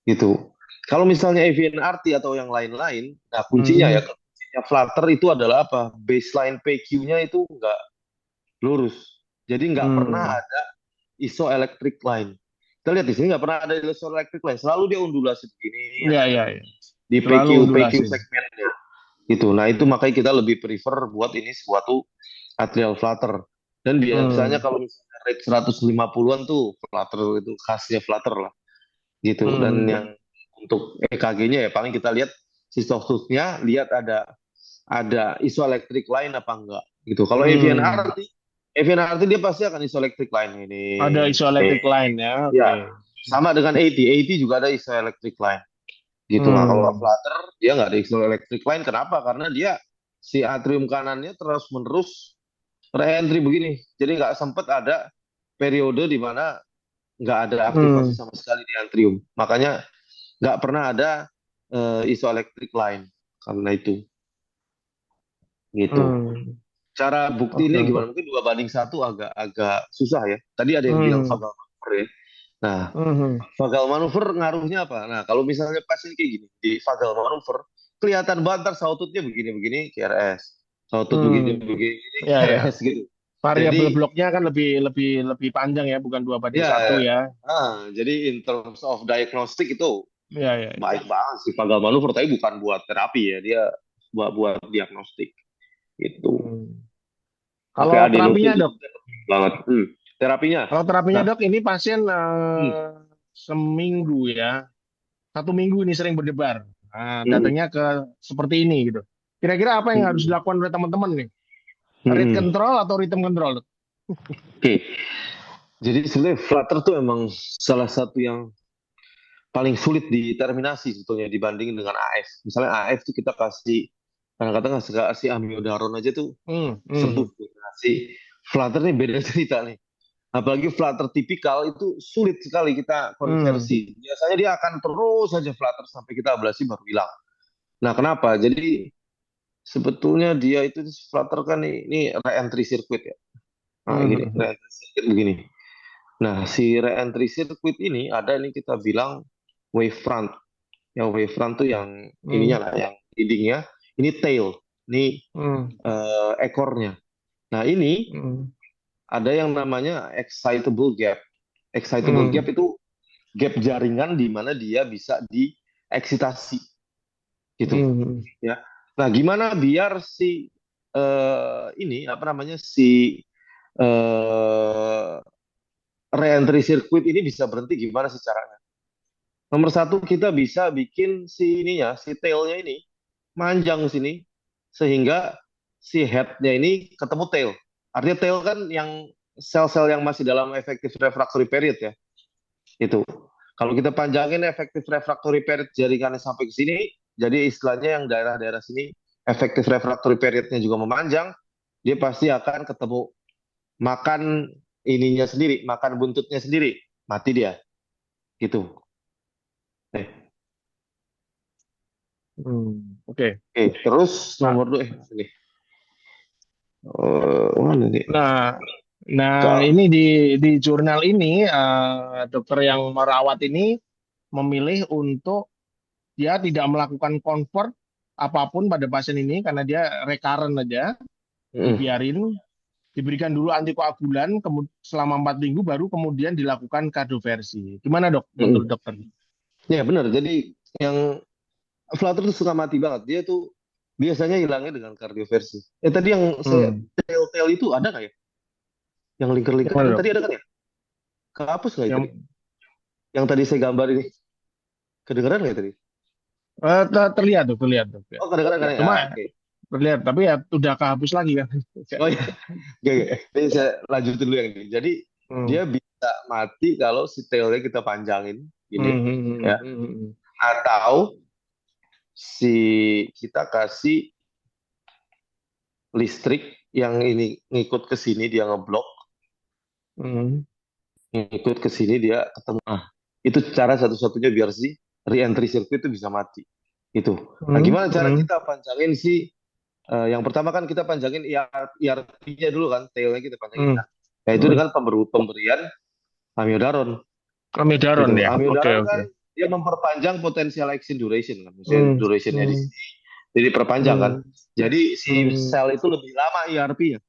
gitu. Kalau misalnya AVNRT atau yang lain-lain, nah kuncinya ya Hmm. kuncinya Flutter itu adalah apa? Baseline PQ-nya itu nggak lurus. Jadi nggak pernah Hmm. ada isoelectric line. Kita lihat di sini nggak pernah ada isoelectric line. Selalu dia undulasi begini Ya, aja ya, ya. di Selalu PQ undulasi. segmennya. Gitu. Nah itu makanya kita lebih prefer buat ini suatu atrial flutter. Dan biasanya Hmm. kalau misalnya rate 150-an tuh flutter itu khasnya flutter lah gitu. Dan Hmm. yang untuk EKG-nya ya paling kita lihat si nya lihat ada isoelectric line apa enggak gitu. Kalau Hmm. AVNRT dia pasti akan isoelectric line Ada ini isoelectric line ya. ya Oke. sama dengan AT juga ada isoelectric line gitu. Nah kalau Hmm. Flutter dia nggak ada isoelectric line kenapa? Karena dia si atrium kanannya terus-menerus re-entry begini. Jadi nggak sempat ada periode di mana nggak ada aktivasi Hmm. sama sekali di atrium. Makanya nggak pernah ada isoelectric line karena itu gitu. Hmm. Cara Oke, buktinya oke. gimana? Mungkin 2 banding 1 agak susah ya. Tadi ada yang bilang Hmm. vagal manuver ya. Nah, Hmm. vagal manuver ngaruhnya apa? Nah, kalau misalnya pasien kayak gini di vagal manuver kelihatan banget ntar saututnya begini-begini KRS, sautut Hmm. begini-begini Ya, ya. KRS gitu. Variabel Jadi bloknya kan lebih lebih lebih panjang ya, bukan 2:1 ya, ya. jadi in terms of diagnostic itu Ya, ya, ya. baik banget sih vagal manuver, tapi bukan buat terapi ya, dia buat diagnostik gitu. Hmm. Pakai Kalau terapinya, adenosine Dok. juga penting banget. Terapinya. Kalau terapinya, Nah, Dok, ini pasien hmm, seminggu ya. 1 minggu ini sering berdebar. Nah, hmm, datangnya ke seperti ini gitu. Kira-kira apa yang harus hmm, dilakukan oleh teman-teman nih? Rate hmm. control atau rhythm control, Dok? Oke, jadi sebenarnya Flutter tuh emang salah satu yang paling sulit diterminasi sebetulnya dibanding dengan AF. Misalnya AF tuh kita kasih kadang-kadang kasih amiodaron aja tuh Hmm, sembuh. hmm, Kasih Flutter nih beda cerita nih. Apalagi Flutter tipikal itu sulit sekali kita hmm, konversi. Biasanya dia akan terus saja Flutter sampai kita ablasi baru hilang. Nah, kenapa? Jadi sebetulnya dia itu Flutter kan ini re-entry circuit ya. Nah, hmm, gini, hmm, re-entry circuit begini. Nah, si re-entry circuit ini ada ini kita bilang wavefront. Yang wavefront tuh yang hmm, ininya lah, yang leadingnya. Ini tail, ini hmm, ekornya. Nah, ini hmm, ada yang namanya excitable gap. Excitable hmm, gap itu gap jaringan di mana dia bisa dieksitasi gitu hmm, ya. Nah, gimana biar si ini apa namanya si eh, re-entry circuit ini bisa berhenti gimana sih caranya? Nomor satu kita bisa bikin si ininya, si tailnya ini manjang sini sehingga si headnya ini ketemu tail. Artinya tail kan yang sel-sel yang masih dalam effective refractory period ya. Itu. Kalau kita panjangin effective refractory period jaringannya sampai ke sini, jadi istilahnya yang daerah-daerah sini effective refractory periodnya juga memanjang, dia pasti akan ketemu makan ininya sendiri, makan buntutnya sendiri, mati dia. Gitu. hmm. Oke. Oke, terus Nah, nomor dua ini. Mana nih? nah, nah, Kak. ini di jurnal ini dokter yang merawat ini memilih untuk dia tidak melakukan convert apapun pada pasien ini karena dia recurrent aja, Mm. dibiarin, diberikan dulu antikoagulan, selama 4 minggu baru kemudian dilakukan kardioversi. Gimana, Dok, menurut Mm. dokter? Ya benar. Jadi yang Flutter tuh suka mati banget. Dia tuh biasanya hilangnya dengan kardioversi. Tadi yang saya Hmm. tail itu ada nggak ya? Yang lingkar-lingkar Gimana, kan Dok? tadi ada kan ya? Kehapus nggak ya tadi? Yang Yang tadi saya gambar ini kedengeran nggak ya tadi? terlihat, Dok, terlihat, Dok. Ya. Oh kedengeran kan ya? Cuma Oke. terlihat, tapi ya udah kehapus lagi kan. Oh iya. Oke, oke. Ini saya lanjutin dulu yang ini. Jadi dia Hmm. bisa mati kalau si tailnya kita panjangin Hmm, gini hmm, ya. hmm, hmm, hmm. Atau si kita kasih listrik yang ini ngikut ke sini dia ngeblok, Hmm. ngikut ke sini dia ketemu. Itu cara satu-satunya biar si re-entry circuit itu bisa mati. Itu. Nah, Hmm, gimana cara hmm, kita panjangin si yang pertama kan kita panjangin IRP-nya dulu kan, tailnya kita panjangin. hmm, Nah, yaitu hmm. dengan pemberian amiodaron Amidaron gitu. ya. Oke, Amiodaron oke. kan dia memperpanjang potensial action duration kan. Maksudnya Hmm, durationnya di hmm, sini jadi perpanjang kan. hmm, Jadi si hmm, sel itu lebih lama IRP-nya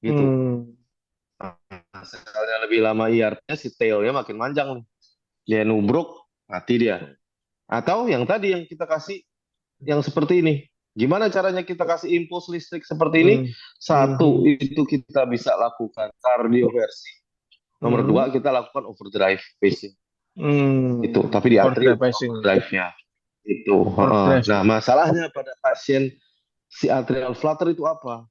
gitu. hmm, Nah, selnya lebih lama IRP-nya si tailnya makin panjang nih. Dia nubruk, mati dia. Atau yang tadi yang kita kasih yang seperti ini. Gimana caranya kita kasih impuls listrik seperti ini? hmm, Satu, hmm, itu kita bisa lakukan kardioversi. Nomor hmm, dua, kita lakukan overdrive pacing. Itu, hmm. tapi di atrium Overdrive pacing. overdrive-nya. Itu. Heeh. Overdrive. Nah, masalahnya pada pasien si atrial flutter itu apa?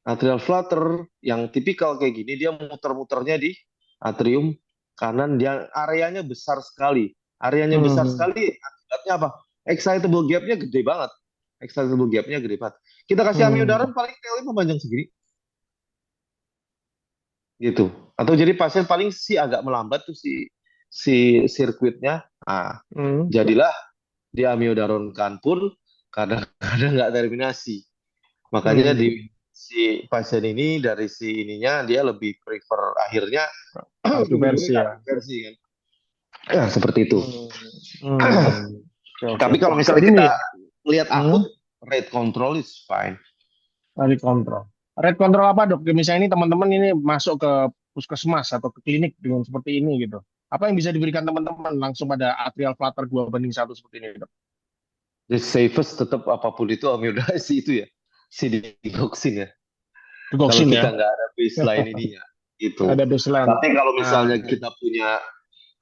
Atrial flutter yang tipikal kayak gini, dia muter-muternya di atrium kanan, dia areanya besar sekali. Areanya besar Hmm, sekali, akibatnya apa? Excitable gap-nya gede banget. Excitable gap-nya gede banget. Kita kasih Hmm. amiodaron paling teori memanjang segini gitu. Atau jadi pasien paling si agak melambat tuh si sirkuitnya. Ah, Hmm. jadilah dia amiodaronkan pun kadang-kadang nggak terminasi. Makanya di Hmm. si pasien ini dari si ininya dia lebih prefer akhirnya Kardiopversi ujung-ujungnya ya. kardioversi kan. Ya, seperti itu. Hmm. Hmm. Oke, oke. Tapi kalau misalnya Jadi kita nih, lihat akut, hmm, rate control is fine. rate control. Rate control apa dok? Misalnya ini teman-teman ini masuk ke puskesmas atau ke klinik dengan seperti ini gitu. Apa yang bisa diberikan teman-teman langsung pada atrial flutter 2:1 seperti ini dok? The safest tetap apapun itu amiodarasi itu ya. Si digoxin ya. Kalau Digoxin kita ya. nggak ada baseline ininya gitu. Ada baseline. Tapi kalau Nah, misalnya kita punya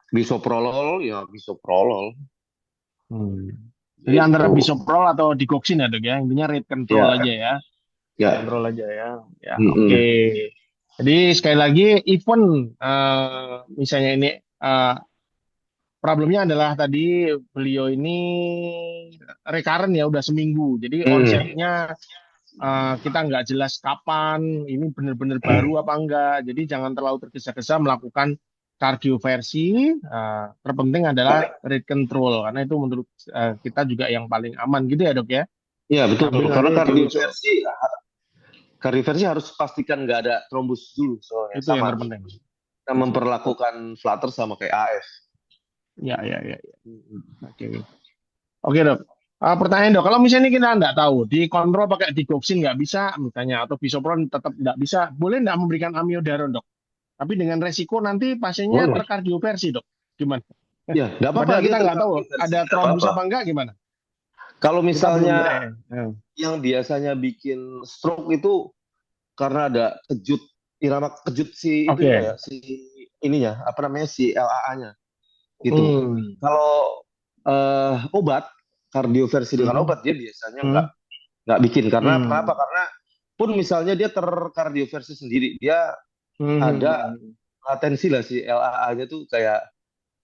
bisoprolol, ya bisoprolol hmm. Jadi antara gitu. bisoprol atau digoxin ya dok ya. Intinya rate control Ya, aja ya. ya. Control aja ya. Ya, oke. Mm-mm. Jadi sekali lagi, event misalnya ini eh, problemnya adalah tadi beliau ini recurrent ya, udah seminggu. Jadi Mm. onsetnya kita nggak jelas kapan, ini benar-benar baru apa enggak. Jadi jangan terlalu tergesa-gesa melakukan kardioversi. Terpenting adalah rate control karena itu menurut kita juga yang paling aman gitu ya dok ya. Ya betul. Sambil Karena nanti diusul, kardioversi harus pastikan nggak ada trombus dulu soalnya itu yang sama. terpenting. Kita memperlakukan flutter sama kayak AF. Ya, ya, ya. Oke. Oke dok. Pertanyaan dok, kalau misalnya kita nggak tahu, dikontrol pakai digoxin nggak bisa, misalnya, atau bisoprolol tetap nggak bisa, boleh nggak memberikan amiodaron dok? Tapi dengan resiko nanti pasiennya Boleh. terkardioversi dok. Gimana? Ya, nggak apa-apa Padahal dia kita nggak tahu terkardioversi, ada nggak trombus apa-apa. apa enggak, gimana? Kalau Kita belum. misalnya yang biasanya bikin stroke itu karena ada irama kejut si itunya ya, Oke. si ininya, apa namanya, si LAA-nya gitu. Hmm. Kalau obat, kardioversi dengan Hmm. obat dia biasanya nggak Hmm. nggak bikin. Karena kenapa? Hmm. Karena pun misalnya dia terkardioversi sendiri, dia ada Hmm. latensi lah si LAA-nya tuh kayak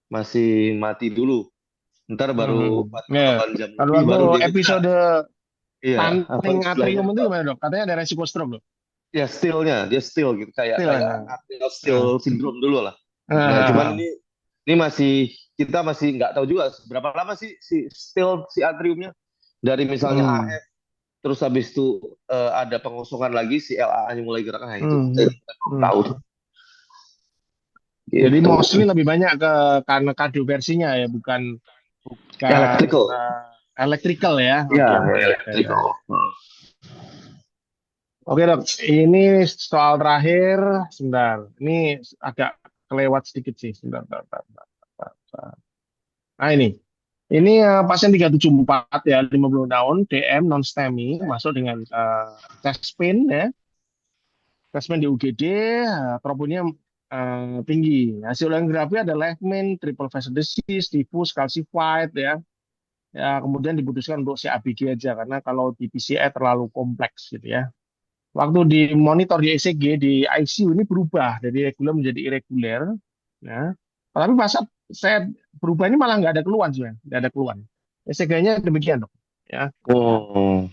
masih mati dulu. Ntar baru Hmm. Ya. 48 jam Kalau lebih waktu baru dia bisa. episode Iya, apa stunting istilahnya atrium itu lupa. gimana dok? Katanya ada resiko stroke dok. Ya dia still gitu kayak Still kayak ya. atrial still Nah. syndrome dulu lah. Nah, cuman Nah. ini masih kita masih nggak tahu juga berapa lama sih si atriumnya dari misalnya Hmm. AF terus habis itu ada pengosongan lagi si LA-nya mulai gerak. Nah, itu Hmm. kita belum Hmm. tahu Jadi gitu. mostly lebih banyak ke karena kardioversinya ya, bukan Electrical. electrical ya. Ya, Oke, oke. Ya, ya, electrical. ya. Oke dok, ini soal terakhir. Sebentar, ini agak kelewat sedikit sih. Sebentar, sebentar, sebentar, sebentar, sebentar. Nah ini pasien 374 ya, 50 tahun, DM non STEMI, masuk dengan chest pain ya, chest pain di UGD, troponnya tinggi. Hasil angiografi ada left main, triple vessel disease, diffuse calcified ya. Ya, kemudian diputuskan untuk CABG aja karena kalau di PCI terlalu kompleks gitu ya. Waktu di monitor di ECG di ICU ini berubah dari reguler menjadi irreguler. Ya. Tapi pas saat saya berubah ini malah nggak ada keluhan sebenarnya, nggak ada keluhan. ECG-nya demikian dok. Ya. Oh.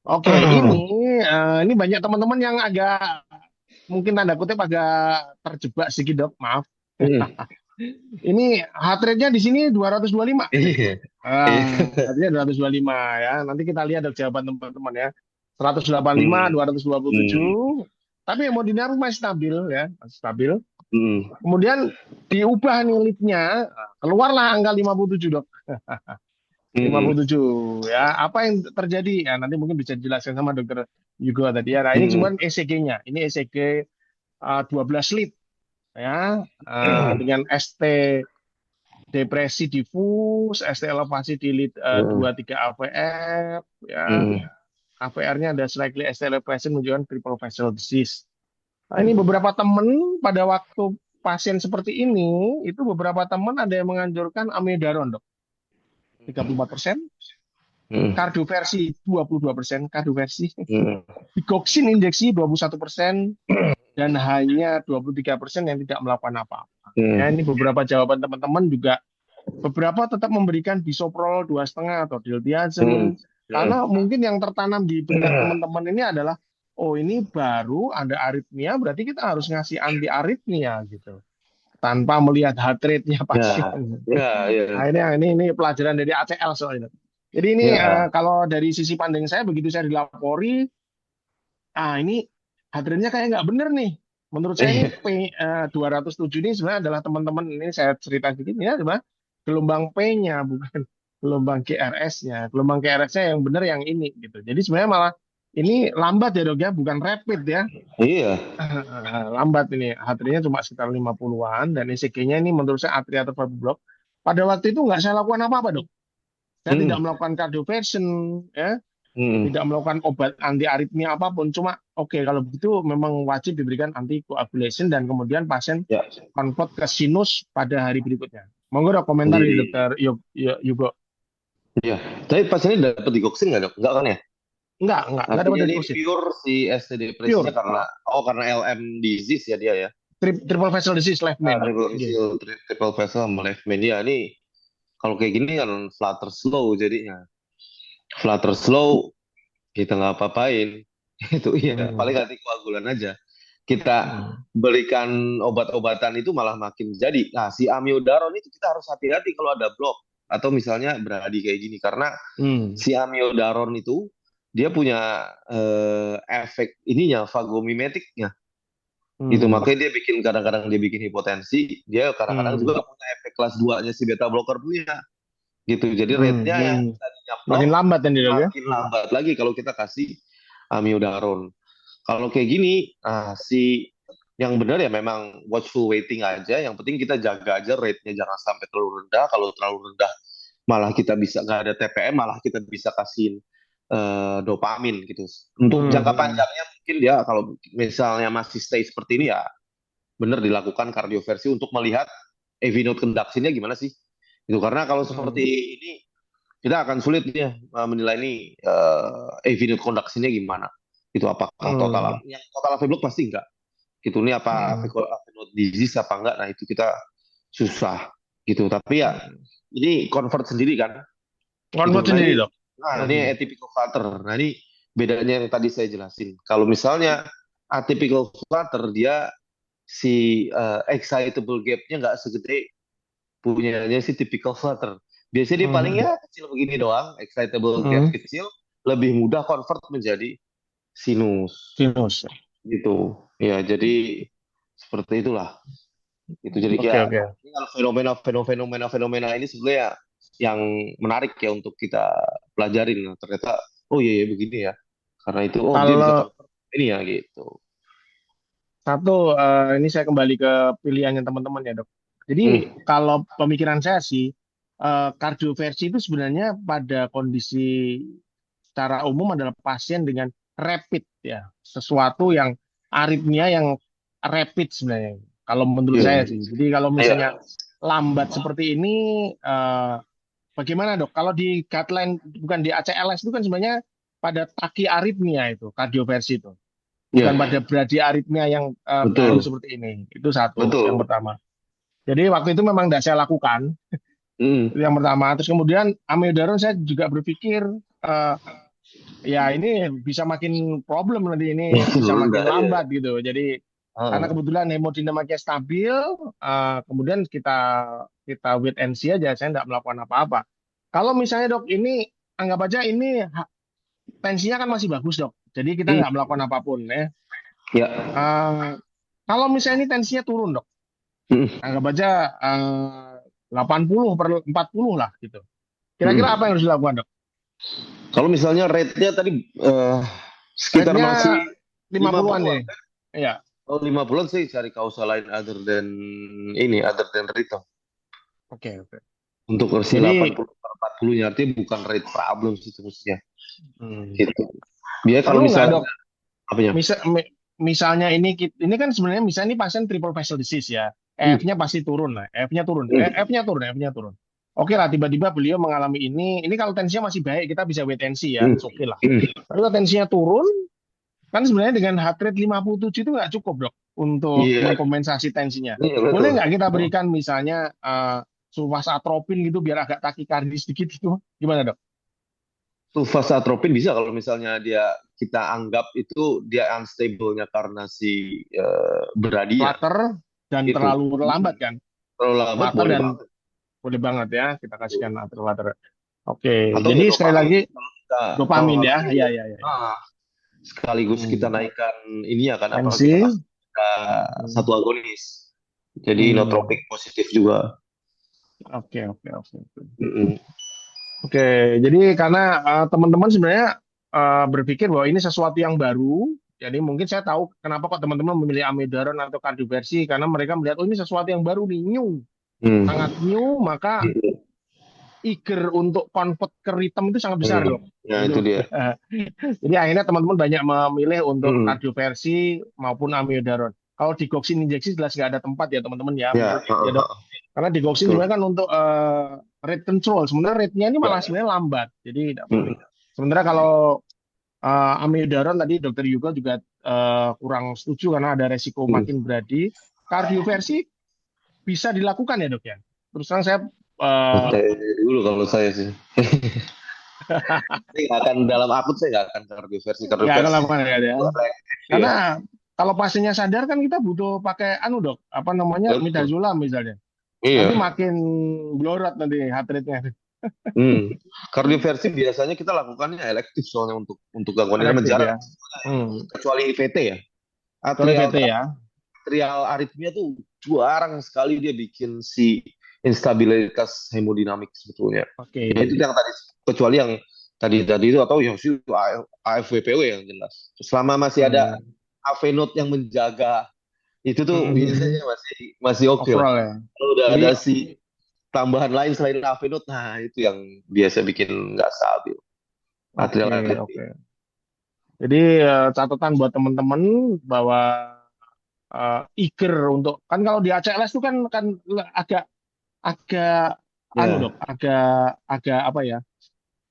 Oke, ini banyak teman-teman yang agak mungkin tanda kutip agak terjebak sedikit dok, maaf. Ini heart rate-nya di sini 225. Iya. Artinya 225 ya. Nanti kita lihat ada jawaban teman-teman ya. 185, Hmm. 227. Tapi hemodinamik masih stabil ya, masih stabil. Hmm. Kemudian diubah nih lead-nya, keluarlah angka 57 dok. Hmm. 57 ya. Apa yang terjadi? Ya, nanti mungkin bisa dijelaskan sama dokter Yugo tadi ya. Nah, ini Hmm. cuma ECG-nya. Ini ECG 12 lead ya, dengan ST depresi difus, ST elevasi di lead Hmm. 23 AVF, ya, Hmm. AVR-nya ada slightly ST elevation menunjukkan triple vessel disease. Nah, ini beberapa teman pada waktu pasien seperti ini, itu beberapa teman ada yang menganjurkan amiodaron dok, 34%, Hmm. kardioversi 22%, kardioversi, Hmm. digoxin injeksi 21%, dan hanya 23% yang tidak melakukan apa-apa. Ya, Hmm. ini beberapa jawaban teman-teman juga. Beberapa tetap memberikan bisoprolol 2,5 atau Hmm. diltiazem, Karena mungkin yang tertanam di benak teman-teman ini adalah, oh ini baru ada aritmia, berarti kita harus ngasih anti aritmia gitu, tanpa melihat heart rate-nya pasien. Ya, ya, ya, Akhirnya ini pelajaran dari ACL soalnya. Jadi ini ya. kalau dari sisi pandang saya, begitu saya dilapori, ini heart rate-nya kayak nggak bener nih. Menurut saya ini 207 ini sebenarnya adalah teman-teman, ini saya cerita sedikit, ini adalah gelombang P-nya, bukan gelombang GRS-nya. Gelombang GRS-nya yang benar yang ini gitu. Jadi sebenarnya malah ini lambat ya dok ya, bukan rapid ya. Iya. Lambat ini. Heart rate-nya cuma sekitar 50-an dan ECG-nya ini menurut saya atrial block. Pada waktu itu nggak saya lakukan apa-apa dok. Saya tidak Hmm, melakukan cardioversion, ya, hmm. tidak melakukan obat anti aritmia apapun. Cuma oke, kalau begitu memang wajib diberikan anticoagulation dan kemudian pasien Ya, convert ke sinus pada hari berikutnya. Monggo dok komentar di di, dokter Yugo. ya. Tapi pasiennya dapat digoxin nggak dok? Nggak kan ya? Enggak dapat Artinya dari ini kusit. pure si ST depresinya Pure. karena LM disease ya dia ya. Triple vessel disease left main. Oke. Triple vessel sama left main. Ya, ini kalau kayak gini kan flutter slow jadinya. Flutter slow kita nggak apa-apain. Itu iya, Hmm. paling nanti koagulan aja. Kita Hmm. berikan obat-obatan itu malah makin jadi. Nah, si amiodaron itu kita harus hati-hati kalau ada blok atau misalnya beradi kayak gini karena Hmm. si amiodaron itu dia punya efek ininya vagomimetiknya gitu, Hmm. makanya dia bikin kadang-kadang dia bikin hipotensi, dia kadang-kadang Hmm. juga punya efek kelas 2-nya si beta blocker punya gitu, jadi Hmm. rate-nya yang Hmm. tadinya Makin block lambat kan dia dok ya. makin lambat lagi kalau kita kasih amiodaron. Kalau kayak gini, si yang benar ya memang watchful waiting aja. Yang penting kita jaga aja rate-nya jangan sampai terlalu rendah. Kalau terlalu rendah malah kita bisa nggak ada TPM, malah kita bisa kasih dopamin gitu. Untuk Hmm. jangka Hmm. panjangnya mungkin dia kalau misalnya masih stay seperti ini ya benar dilakukan kardioversi untuk melihat AV node conduction-nya gimana sih. Itu karena kalau seperti Hmm. ini kita akan sulit ya menilai ini AV node conduction-nya gimana. Itu apakah Hmm. total yang total AV block pasti enggak. Gitu ini apa Hmm. AV node disease apa enggak. Nah, itu kita susah gitu. Tapi ya Hmm. ini convert sendiri kan gitu. Convert sendiri dok. Nah ini Hmm. atypical flutter. Nah, ini bedanya yang tadi saya jelasin. Kalau misalnya atypical flutter dia si excitable gap-nya nggak segede punyanya si typical flutter. Biasanya dia paling Hmm. ya kecil begini doang, excitable gap Hmm. kecil, lebih mudah convert menjadi sinus Sinus. gitu. Ya, jadi seperti itulah. Itu jadi Oke kayak oke. ini kan fenomena ini sebenarnya yang menarik ya untuk kita pelajarin. Nah, ternyata oh iya, iya begini ya. Karena itu oh dia bisa Kalau convert ini ya gitu. satu, ini saya kembali ke pilihannya teman-teman ya dok. Jadi Hmm, kalau pemikiran saya sih, kardioversi itu sebenarnya pada kondisi secara umum adalah pasien dengan rapid ya, sesuatu yang aritmia yang rapid sebenarnya. Kalau menurut iya, saya sih. Jadi kalau iya, misalnya lambat seperti ini, bagaimana dok? Kalau di guideline bukan di ACLS itu kan sebenarnya pada tachyarrhythmia itu kardioversi itu, bukan pada iya, bradyaritmia yang baru betul, seperti ini. Itu satu, yang betul. pertama. Jadi waktu itu memang tidak saya lakukan, Hmm, itu yang pertama. Terus kemudian amiodaron saya juga berpikir, eh, ya ini bisa makin problem nanti, ini bisa makin rendah ya. lambat gitu. Jadi karena Ah, kebetulan hemodinamiknya stabil, kemudian kita kita wait and see aja. Saya tidak melakukan apa-apa. Kalau misalnya dok, ini anggap aja ini tensinya kan masih bagus dok. Jadi kita hmm, nggak melakukan apapun ya. ya. Eh, kalau misalnya ini tensinya turun dok, Hmm, anggap aja eh, 80/40 lah gitu. Kira-kira apa hmm. yang harus dilakukan dok? Kalau misalnya rate-nya tadi sekitar Rate-nya masih lima lima puluhan 50-an. nih. Iya. Oh, 50-an sih cari kausa lain other than rhythm. Oke, oke. Untuk versi Jadi 80/40-nya artinya bukan rate problem sih mestinya. hmm, Gitu. Dia kalau perlu nggak misalnya dok? apanya? Misalnya ini kan sebenarnya misalnya ini pasien triple facial disease ya. Hmm, EF-nya pasti turun lah. EF-nya turun. hmm, F-nya turun, F-nya turun. Oke lah, tiba-tiba beliau mengalami ini. Ini kalau tensinya masih baik, kita bisa wait and see ya. hmm, Oke lah. hmm. Tapi kalau tensinya turun, kan sebenarnya dengan heart rate 57 itu nggak cukup dok untuk Iya, mengkompensasi tensinya. iya Boleh betul. nggak kita berikan misalnya sulfas atropin gitu biar agak takikardis sedikit gitu? Gimana dok? sulfas atropin bisa kalau misalnya kita anggap itu dia unstable-nya karena si beradi ya. Flutter dan Itu. terlalu lambat kan. Terlalu lambat Flutter boleh dan banget. boleh banget ya kita kasihkan flutter. Oke, Atau ya jadi sekali dopamin lagi kalau kita dopamin ya. harusnya Iya, ya. iya, iya. Ah, sekaligus kita Hmm. naikkan ini ya kan apa Tensi. kita kasih Hmm. satu agonis. Jadi Hmm. inotropik positif juga. Oke, oke, oke. Oke, Mm-mm. Oke, jadi karena teman-teman sebenarnya berpikir bahwa ini sesuatu yang baru, jadi mungkin saya tahu kenapa kok teman-teman memilih amiodaron atau kardioversi karena mereka melihat oh ini sesuatu yang baru nih, new, Hmm. sangat new, maka Mm-mm. eager untuk convert ke rhythm itu sangat besar Hmm. dong. Ya itu Itu. dia. Jadi akhirnya teman-teman banyak memilih untuk Mm-mm. kardioversi maupun amiodaron. Kalau digoxin injeksi jelas nggak ada tempat ya teman-teman ya, Ya, ya dok. Karena digoxin betul. sebenarnya kan untuk rate control. Sebenarnya rate-nya ini malah Ya. sebenarnya lambat, jadi tidak penting. Mm. Sementara kalau amiodaron tadi dokter Yugo juga kurang setuju karena ada resiko Mm. makin beradi. Kardioversi bisa dilakukan ya dok ya. Terus terang saya Santai dulu kalau saya sih. Saya nggak akan dalam akut saya nggak akan kardioversi. nggak akan Kardioversi lakukan ya, ya. itu reaktif ya. Karena kalau pasiennya sadar kan kita butuh pakai anu dok, apa namanya Betul. midazolam misalnya. Nanti Iya. makin blorot nanti heart rate-nya. Hmm. Kardioversi biasanya kita lakukannya elektif soalnya untuk gangguan irama Elektif jarang ya. Hmm. kecuali IVT ya. Kecuali Atrial VT ya. atrial aritmia tuh jarang sekali dia bikin si instabilitas hemodinamik sebetulnya. Oke. Ya itu yang tadi kecuali yang tadi itu atau yang si AFWPW yang jelas. Selama masih ada Hmm. AV node yang menjaga itu tuh Hmm. biasanya masih oke lah. Overall ya. Kalau udah Jadi ada si tambahan lain selain AV node, nah itu yang biasa bikin nggak stabil atrial oke, oke. aritmia. Jadi catatan buat teman-teman bahwa eager untuk kan kalau di ACLS itu kan agak agak anu dok, Ya, agak agak apa ya?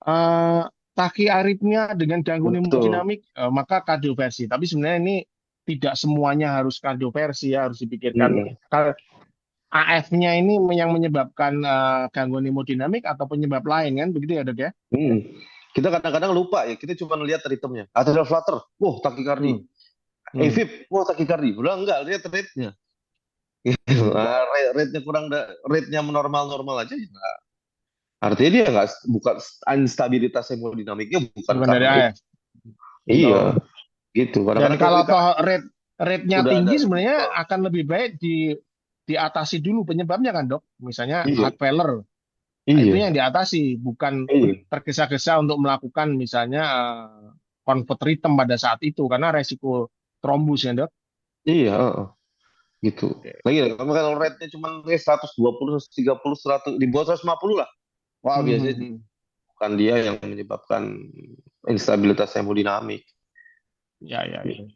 eh Tachyarrhythmia dengan gangguan betul. hemodinamik, maka kardioversi. Tapi sebenarnya ini tidak semuanya harus kardioversi ya, harus dipikirkan. Mm-mm. AF-nya ini yang menyebabkan gangguan hemodinamik atau penyebab lain kan, begitu ya dok ya? Mm. Kita kadang-kadang lupa ya, kita cuma lihat ritmenya. Atrial flutter, wah takikardi. Hmm, hmm. AFib, wah takikardi. Udah enggak, lihat rate-nya. Hmm. Nah, rate-nya rate-nya normal-normal aja. Ya. Artinya dia nggak bukan instabilitas hemodinamiknya bukan Bukan dari karena itu. AF. Iya, Betul. gitu. Dan Kadang-kadang kalau kita toh rate-nya udah ada tinggi sebenarnya sinyal. akan lebih baik diatasi dulu penyebabnya kan dok. Misalnya Iya, heart failure. Nah, itu iya, yang diatasi, bukan iya, tergesa-gesa untuk melakukan misalnya convert rhythm pada saat itu karena resiko trombus ya dok. iya, gitu. Oke. Lagi kalau rate-nya cuma 120, 130, 100, di bawah 150 lah. Wah, Hmm, hmm, biasanya hmm. bukan dia yang menyebabkan instabilitas hemodinamik. Ya, ya, ya.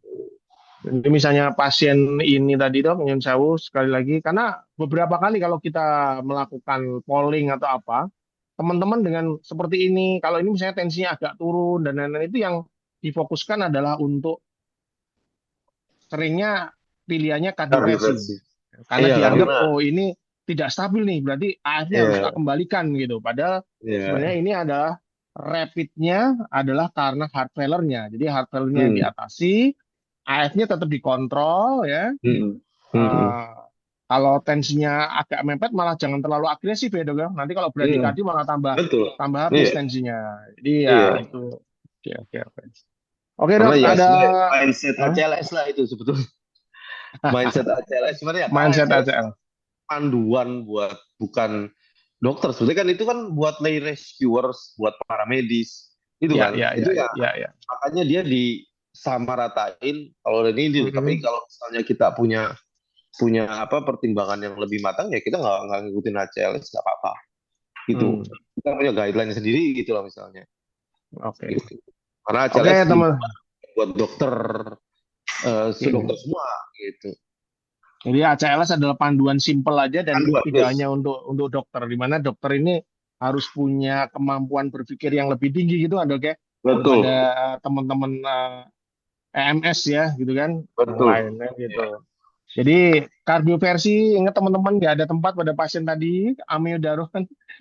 Jadi misalnya pasien ini tadi dok, nyun sewu sekali lagi, karena beberapa kali kalau kita melakukan polling atau apa, teman-teman dengan seperti ini, kalau ini misalnya tensinya agak turun dan lain-lain itu yang difokuskan adalah untuk seringnya pilihannya kardioversi. Kardioversi. Karena Iya, dianggap, karena oh ini tidak stabil nih, berarti AF-nya harus tak iya, kembalikan gitu. Padahal sebenarnya iya. ini adalah rapidnya adalah karena heart failure-nya. Jadi heart failure-nya yang Hmm, diatasi, AF-nya tetap dikontrol ya. hmm, hmm. Eh, Kalau tensinya agak mepet malah jangan terlalu agresif ya dok ya. Nanti kalau Iya, bradikardie malah tambah betul. tambah habis Iya, tensinya. Jadi ya iya. itu. Oke, oke, oke. Oke Karena dok, ya ada sebenarnya mindset Hah? ACLS lah itu sebetulnya. Mindset ACLS sebenarnya kan Mindset ACLS ACL. panduan buat bukan dokter. Sebenarnya kan itu kan buat lay rescuers, buat para medis. Itu Ya, kan. ya, ya, Itu ya ya, ya. makanya dia disamaratain kalau ini tapi Mm-mm. kalau misalnya kita punya punya apa pertimbangan yang lebih matang ya kita nggak ngikutin ACLS nggak apa-apa gitu Hmm, kita punya guideline sendiri gitu lah misalnya oke. gitu karena Oke, ACLS teman. buat dokter dokter Hmm. semua gitu Jadi ACLS adalah panduan simpel aja dan panduan tidak hanya yes untuk dokter, di mana dokter ini harus punya kemampuan berpikir yang lebih tinggi gitu, dok ya, daripada betul teman-teman EMS ya, gitu kan, yang betul lain kan gitu. ya. Jadi kardioversi, ingat teman-teman nggak ada tempat pada pasien tadi, amiodaron.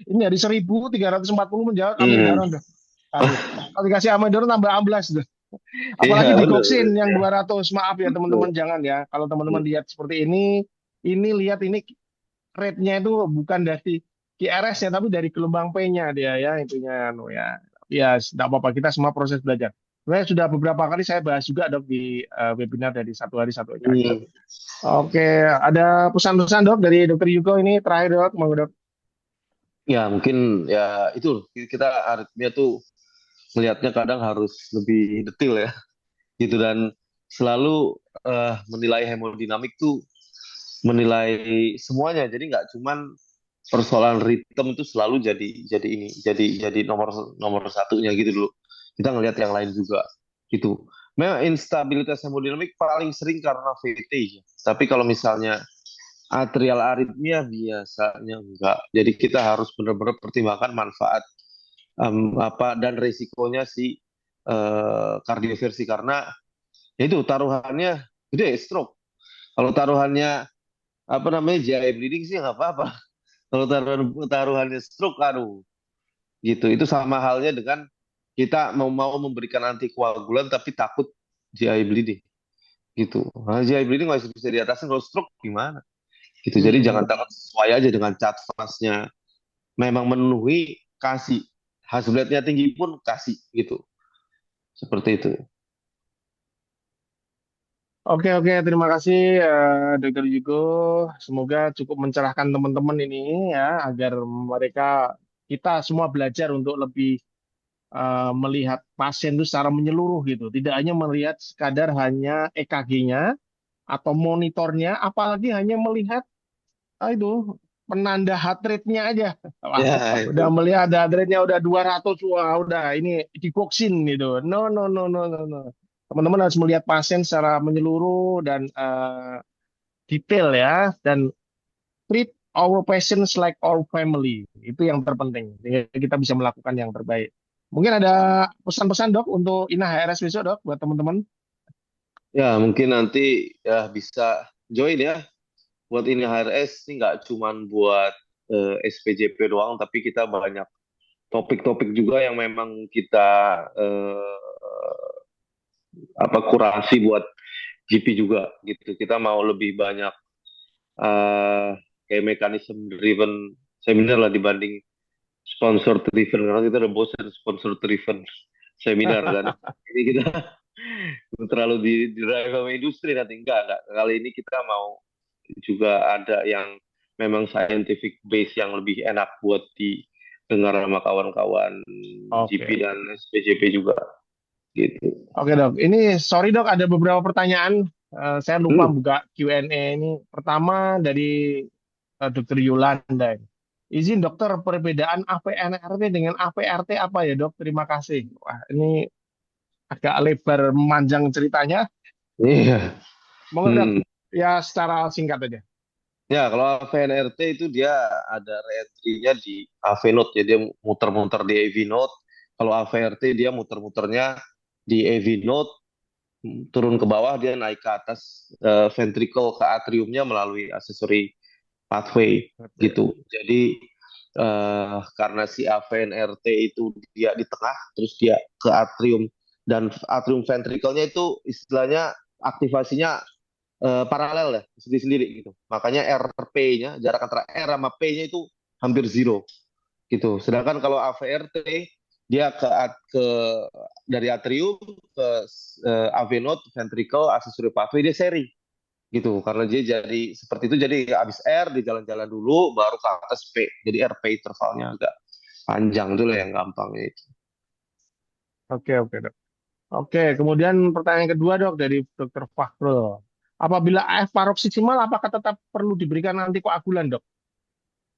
Ini dari 1.340 menjawab Hmm. amiodaron, dok. Aduh, kalau dikasih amidon tambah amblas tuh. Iya, Apalagi di benar. Goksin yang 200. Maaf ya teman-teman, jangan ya. Kalau teman-teman lihat seperti ini lihat ini rate-nya itu bukan dari QRS-nya tapi dari gelombang P-nya dia ya intinya anu ya. Ya, tidak apa-apa, kita semua proses belajar. Sebenarnya sudah beberapa kali saya bahas juga dok di webinar dari satu hari satu kali. Hmm. Oke, ada pesan-pesan dok dari Dokter Yuko ini terakhir dok, mau dok. Ya mungkin ya itu kita aritmia tuh melihatnya kadang harus lebih detail ya gitu dan selalu menilai hemodinamik tuh menilai semuanya jadi nggak cuman persoalan ritme itu selalu jadi ini jadi nomor nomor satunya gitu dulu kita ngelihat yang lain juga gitu memang instabilitas hemodinamik paling sering karena VT tapi kalau misalnya atrial aritmia biasanya enggak jadi kita harus benar-benar pertimbangkan manfaat apa dan resikonya si kardioversi karena ya itu taruhannya gede stroke kalau taruhannya apa namanya GI bleeding sih nggak apa-apa kalau taruhannya stroke aduh gitu itu sama halnya dengan kita mau memberikan antikoagulan tapi takut GI bleeding gitu nah, GI bleeding masih bisa diatasin kalau stroke gimana gitu jadi jangan Hmm. takut sesuai aja dengan cat fastnya memang memenuhi kasih Hasblatnya tinggi pun kasih gitu seperti itu. Oke, oke, terima kasih Dokter Yugo. Semoga cukup mencerahkan teman-teman ini ya agar mereka kita semua belajar untuk lebih melihat pasien itu secara menyeluruh gitu. Tidak hanya melihat sekadar hanya EKG-nya atau monitornya, apalagi hanya melihat itu penanda heart rate-nya aja. Wah, Ya udah itu. melihat heart rate-nya udah 200, wah udah ini dikoksin gitu. No, no, no, no, no, no. Teman-teman harus melihat pasien secara menyeluruh dan detail ya dan treat our patients like our family. Itu yang terpenting. Sehingga kita bisa melakukan yang terbaik. Mungkin ada pesan-pesan dok untuk INA HRS besok dok buat teman-teman. Ya mungkin nanti ya bisa join ya buat ini HRS ini nggak cuman buat SPJP doang tapi kita banyak topik-topik juga yang memang kita apa kurasi buat GP juga gitu kita mau lebih banyak eh kayak mechanism driven seminar lah dibanding sponsor driven karena kita udah bosan sponsor driven seminar kan ini kita terlalu di drive sama industri nanti enggak kali ini kita mau juga ada yang memang scientific base yang lebih enak buat didengar sama kawan-kawan GP Oke. dan SPJP juga gitu. Oke dok, ini sorry dok ada beberapa pertanyaan. Saya lupa Hmm. buka Q&A ini. Pertama dari Dokter Yolanda. Izin dokter, perbedaan AVNRT dengan AVRT apa ya dok? Terima kasih. Wah, ini agak lebar memanjang ceritanya. Iya. Monggo dok, Hmm. ya secara singkat aja. Ya, kalau AVNRT itu dia ada re-entry-nya di AV node, jadi dia muter-muter di AV node. Kalau AVRT dia muter-muternya di AV node, turun ke bawah, dia naik ke atas ventricle ke atriumnya melalui aksesori pathway Oke. gitu. Jadi karena si AVNRT itu dia di tengah, terus dia ke atrium dan atrium ventricle-nya itu istilahnya aktivasinya paralel ya sendiri-sendiri gitu. Makanya RP-nya jarak antara R sama P-nya itu hampir zero gitu. Sedangkan kalau AVRT dia ke dari atrium ke AV node, ventricle, accessory pathway dia seri gitu. Karena dia jadi seperti itu jadi habis R di jalan-jalan dulu baru ke atas P. Jadi RP intervalnya agak panjang itu lah yang gampangnya itu. Oke, oke dok. Oke, kemudian pertanyaan kedua dok dari Dokter Fakhrul. Apabila AF paroksimal, apakah tetap perlu diberikan antikoagulan dok?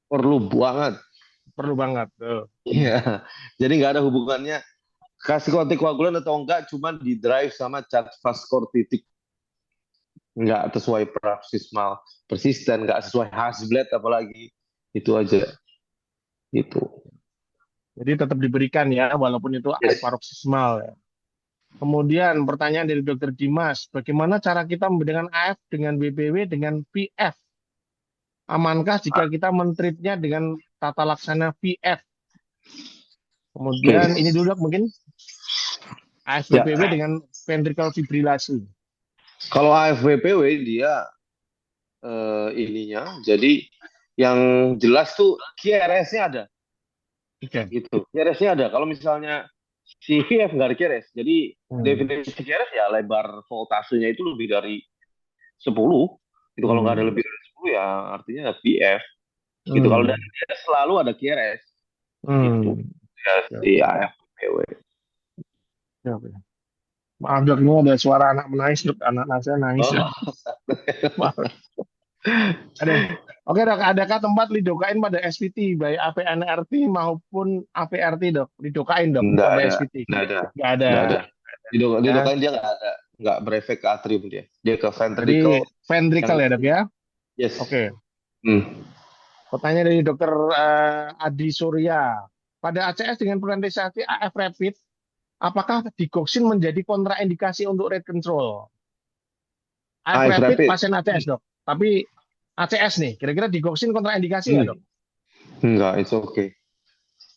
Perlu banget. Perlu banget. Tuh. Iya. Jadi nggak ada hubungannya kasih kontikoagulan atau enggak cuman di drive sama cat fast score titik nggak sesuai paroxysmal persisten nggak sesuai Hasblat apalagi itu aja itu Jadi tetap diberikan ya, walaupun itu AF yes. paroksimal ya. Kemudian pertanyaan dari Dokter Dimas, bagaimana cara kita membedakan AF dengan BBW dengan VF? Amankah jika kita mentreatnya dengan tata laksana VF? Oke. Kemudian ini dulu dok mungkin Ya, AFWPW dengan ventricle fibrilasi. kalau AFWPW dia ininya, jadi yang jelas tuh QRS-nya ada, Oke. gitu. QRS-nya ada. Kalau misalnya si VF nggak ada QRS, jadi Hmm. definisi QRS ya lebar voltasenya itu lebih dari 10. Itu kalau nggak ada Hmm. lebih dari 10 ya artinya VF. Gitu. Kalau dari Hmm. QRS selalu ada QRS, gitu. Hmm. Ya, Oke, si oke. AFWPW. Oke, oke. Maaf dok, ini ada suara anak menangis dok. Anak saya nangis dok. Oh, Maaf. Aduh. Oke dok, adakah tempat lidokain pada SVT baik AVNRT maupun AVRT dok? Lidokain dok nggak pada ada, SVT? nggak ada, Nggak ada. nggak ada. Ya. Didokain dia nggak ada, nggak berefek ke atrium dia. Dia ke Jadi ventricle yang ventricle ya dok ya? yes. Oke. Hmm. Pertanyaan dari dokter Adi Surya. Pada ACS dengan presentisasi AF rapid, apakah digoxin menjadi kontraindikasi untuk rate control? AF AF rapid rapid. pasien ACS dok. Tapi ACS nih, kira-kira digoxin kontraindikasi nggak Hmm. dok? Enggak, it's okay.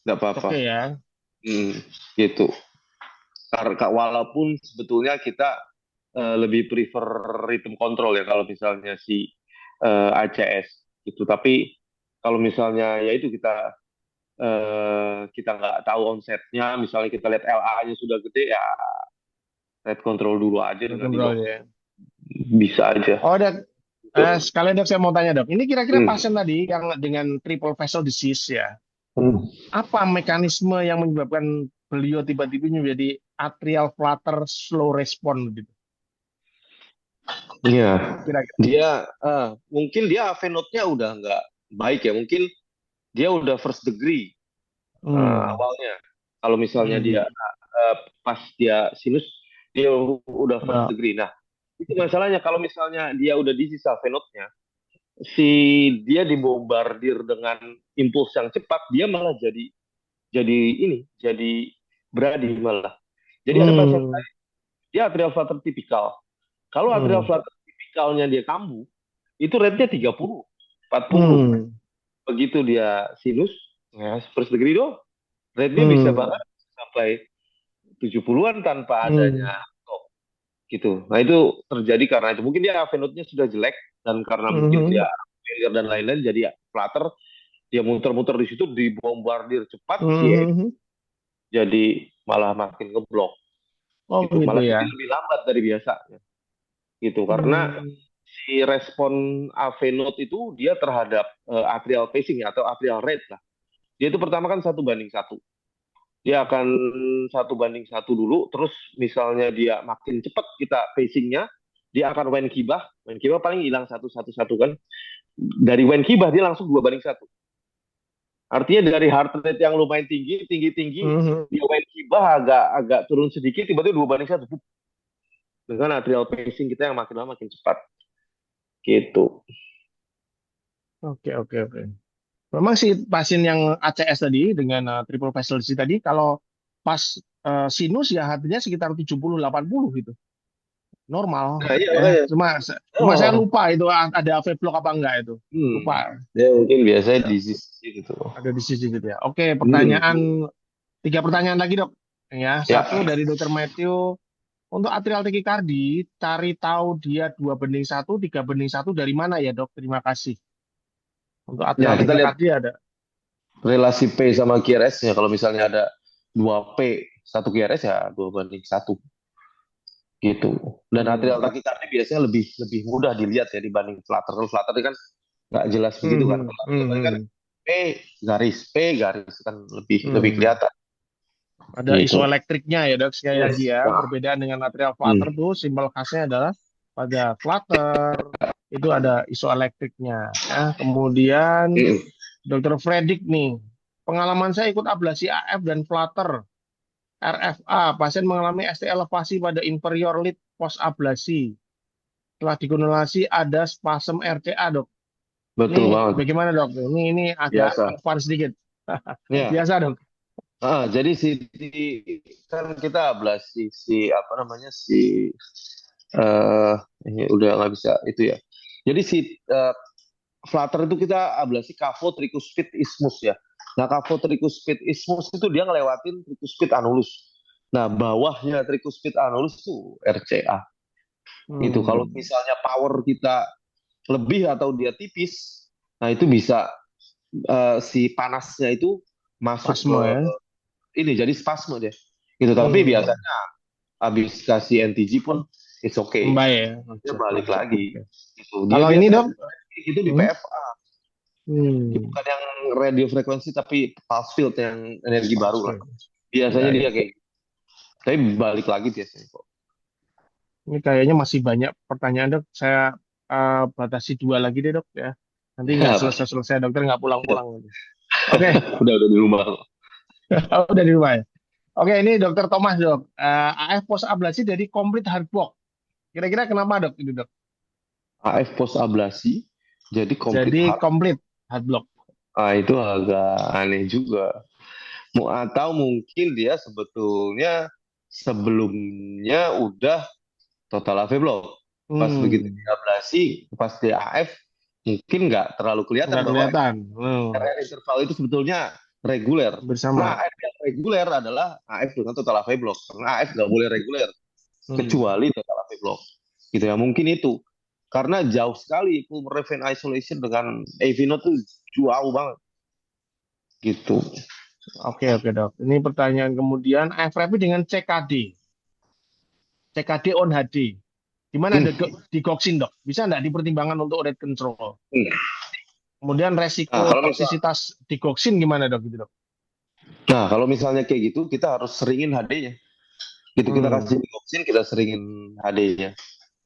Nggak apa-apa. Oke ya. Hmm. Gitu. Karena walaupun sebetulnya kita lebih prefer rhythm control ya kalau misalnya si ACS gitu. Tapi kalau misalnya ya itu kita nggak tahu onsetnya, misalnya kita lihat LA-nya sudah gede ya rate control dulu aja Rate nanti control dok ya. bisa aja. Oh dok, sekalian dok saya mau tanya dok. Ini kira-kira Hmm. pasien tadi yang dengan triple vessel disease ya. Hmm. Apa mekanisme yang menyebabkan beliau tiba-tiba menjadi atrial flutter slow respond gitu? Iya, Kira-kira. dia mungkin dia AV node-nya udah nggak baik ya, mungkin dia udah first degree Hmm. awalnya. Kalau misalnya dia Hmm. pas dia sinus dia udah first Ya. degree. Nah, itu masalahnya kalau misalnya dia udah di sisa venotnya, si dia dibombardir dengan impuls yang cepat, dia malah jadi jadi beradi malah. Jadi ada pasien Hmm. dia atrial flutter tipikal. Kalau atrial Hmm. flutter tipikalnya dia kambuh, itu rate-nya 30, 40. Hmm. Begitu dia sinus, ya first degree doang, rate-nya bisa Hmm. banget sampai 70-an tanpa Hmm. adanya stop gitu. Nah itu terjadi karena itu mungkin dia venotnya sudah jelek dan karena mungkin Hmm. dia failure dan lain-lain jadi flutter dia muter-muter di situ dibombardir cepat Hmm. jadi malah makin ngeblok Oh gitu gitu malah ya. jadi lebih lambat dari biasanya gitu karena Hmm. si respon AV node itu dia terhadap atrial pacing atau atrial rate lah dia itu pertama kan 1:1 dia akan 1:1 dulu terus misalnya dia makin cepat kita pacingnya dia akan Wen Kibah paling hilang 1:1 kan dari Wen Kibah dia langsung 2:1 artinya dari heart rate yang lumayan tinggi tinggi tinggi Hmm. dia Wen Kibah agak agak turun sedikit tiba-tiba 2:1 dengan atrial pacing kita yang makin lama makin cepat gitu. Oke, oke, oke. Memang si pasien yang ACS tadi dengan triple vessel disease tadi kalau pas sinus ya hatinya sekitar 70-80 gitu. Normal Nah, iya ya. makanya. Cuma saya Oh, lupa itu ada AV block apa enggak itu. Lupa. dia mungkin biasanya Ya, disease gitu. ada di sisi gitu ya. Oke, Hmm. tiga pertanyaan lagi dok. Ya, Ya, satu dari dokter Matthew untuk atrial takikardi cari tahu dia 2:1, 3:1 dari mana ya dok? Terima kasih. Untuk ya atrial kita lihat takikardi ada. relasi P sama QRS-nya. Kalau misalnya ada 2P, 1 QRS ya 2:1 gitu. Dan atrial Hmm. takikardi biasanya lebih lebih mudah dilihat ya dibanding flutter. Kalau flutter kan nggak jelas begitu kan. Hmm. Kalau Hmm. atrial kan Hmm. P garis kan lebih lebih Hmm. kelihatan Ada gitu. isoelektriknya ya dok sekali lagi Yes. ya. Nah, Perbedaan dengan atrial flutter hmm. tuh simbol khasnya adalah pada flutter itu ada isoelektriknya. Ya. Kemudian Hmm. dokter Fredrik nih, pengalaman saya ikut ablasi AF dan flutter RFA, pasien mengalami ST elevasi pada inferior lid post ablasi. Setelah dikonsultasi ada spasm RCA dok. Betul Ini banget. bagaimana dok? Ini agak Biasa. far sedikit. Ya. Biasa dok. Jadi kan kita ablasi si apa namanya eh ini udah nggak bisa itu ya. Jadi Flutter itu kita ablasi kavo tricuspid isthmus ya. Nah, cavo tricuspid isthmus itu dia ngelewatin tricuspid annulus. Nah, bawahnya tricuspid annulus itu RCA. Itu kalau Hmm. misalnya power kita lebih atau dia tipis, nah itu bisa si panasnya itu masuk Spasme ke ya. ini jadi spasme deh. Gitu. Tapi Hmm. biasanya habis kasih NTG pun it's okay. Baik ya. Dia Oke, oke, balik oke, lagi. oke. Gitu. Dia Kalau ini biasanya dok, itu di hmm? PFA. Dia Hmm. bukan yang radio frekuensi tapi pulse field yang energi baru lah. Pasti. Ya, Biasanya dia ya. kayak gitu. Tapi balik lagi biasanya kok. Ini kayaknya masih banyak pertanyaan dok. Saya batasi dua lagi deh dok ya. Nanti nggak Ya, pasti. selesai-selesai dokter nggak pulang-pulang. Oke, Udah di rumah. udah di rumah ya. Oke, ini dokter Thomas dok. AF post ablasi dari complete heart block. Kira-kira kenapa dok itu dok? AF post ablasi jadi complete Jadi heart. complete heart block. Ah, itu agak aneh juga. Atau mungkin dia sebetulnya sebelumnya udah total AV block. Pas begitu Hmm, diablasi, pas di AF, mungkin nggak terlalu kelihatan nggak bahwa kelihatan. Hmm, RR interval itu sebetulnya reguler. Karena bersama. AF yang reguler adalah AF dengan total AV block. Karena AF nggak boleh reguler, Hmm. kecuali total AV block. Gitu ya, mungkin itu. Karena jauh sekali pulmonary vein isolation dengan AV node tuh jauh banget. Gitu. Oke, oke dok. Ini pertanyaan kemudian AF rapid dengan CKD. CKD on HD. Gimana Hmm. ada di Goxin dok? Bisa nggak dipertimbangkan untuk rate control? Hmm. Kemudian Nah, resiko toksisitas di Goxin gimana dok gitu dok? kalau misalnya kayak gitu, kita harus seringin HD-nya. Gitu kita Hmm. kasih dioksin, kita seringin HD-nya.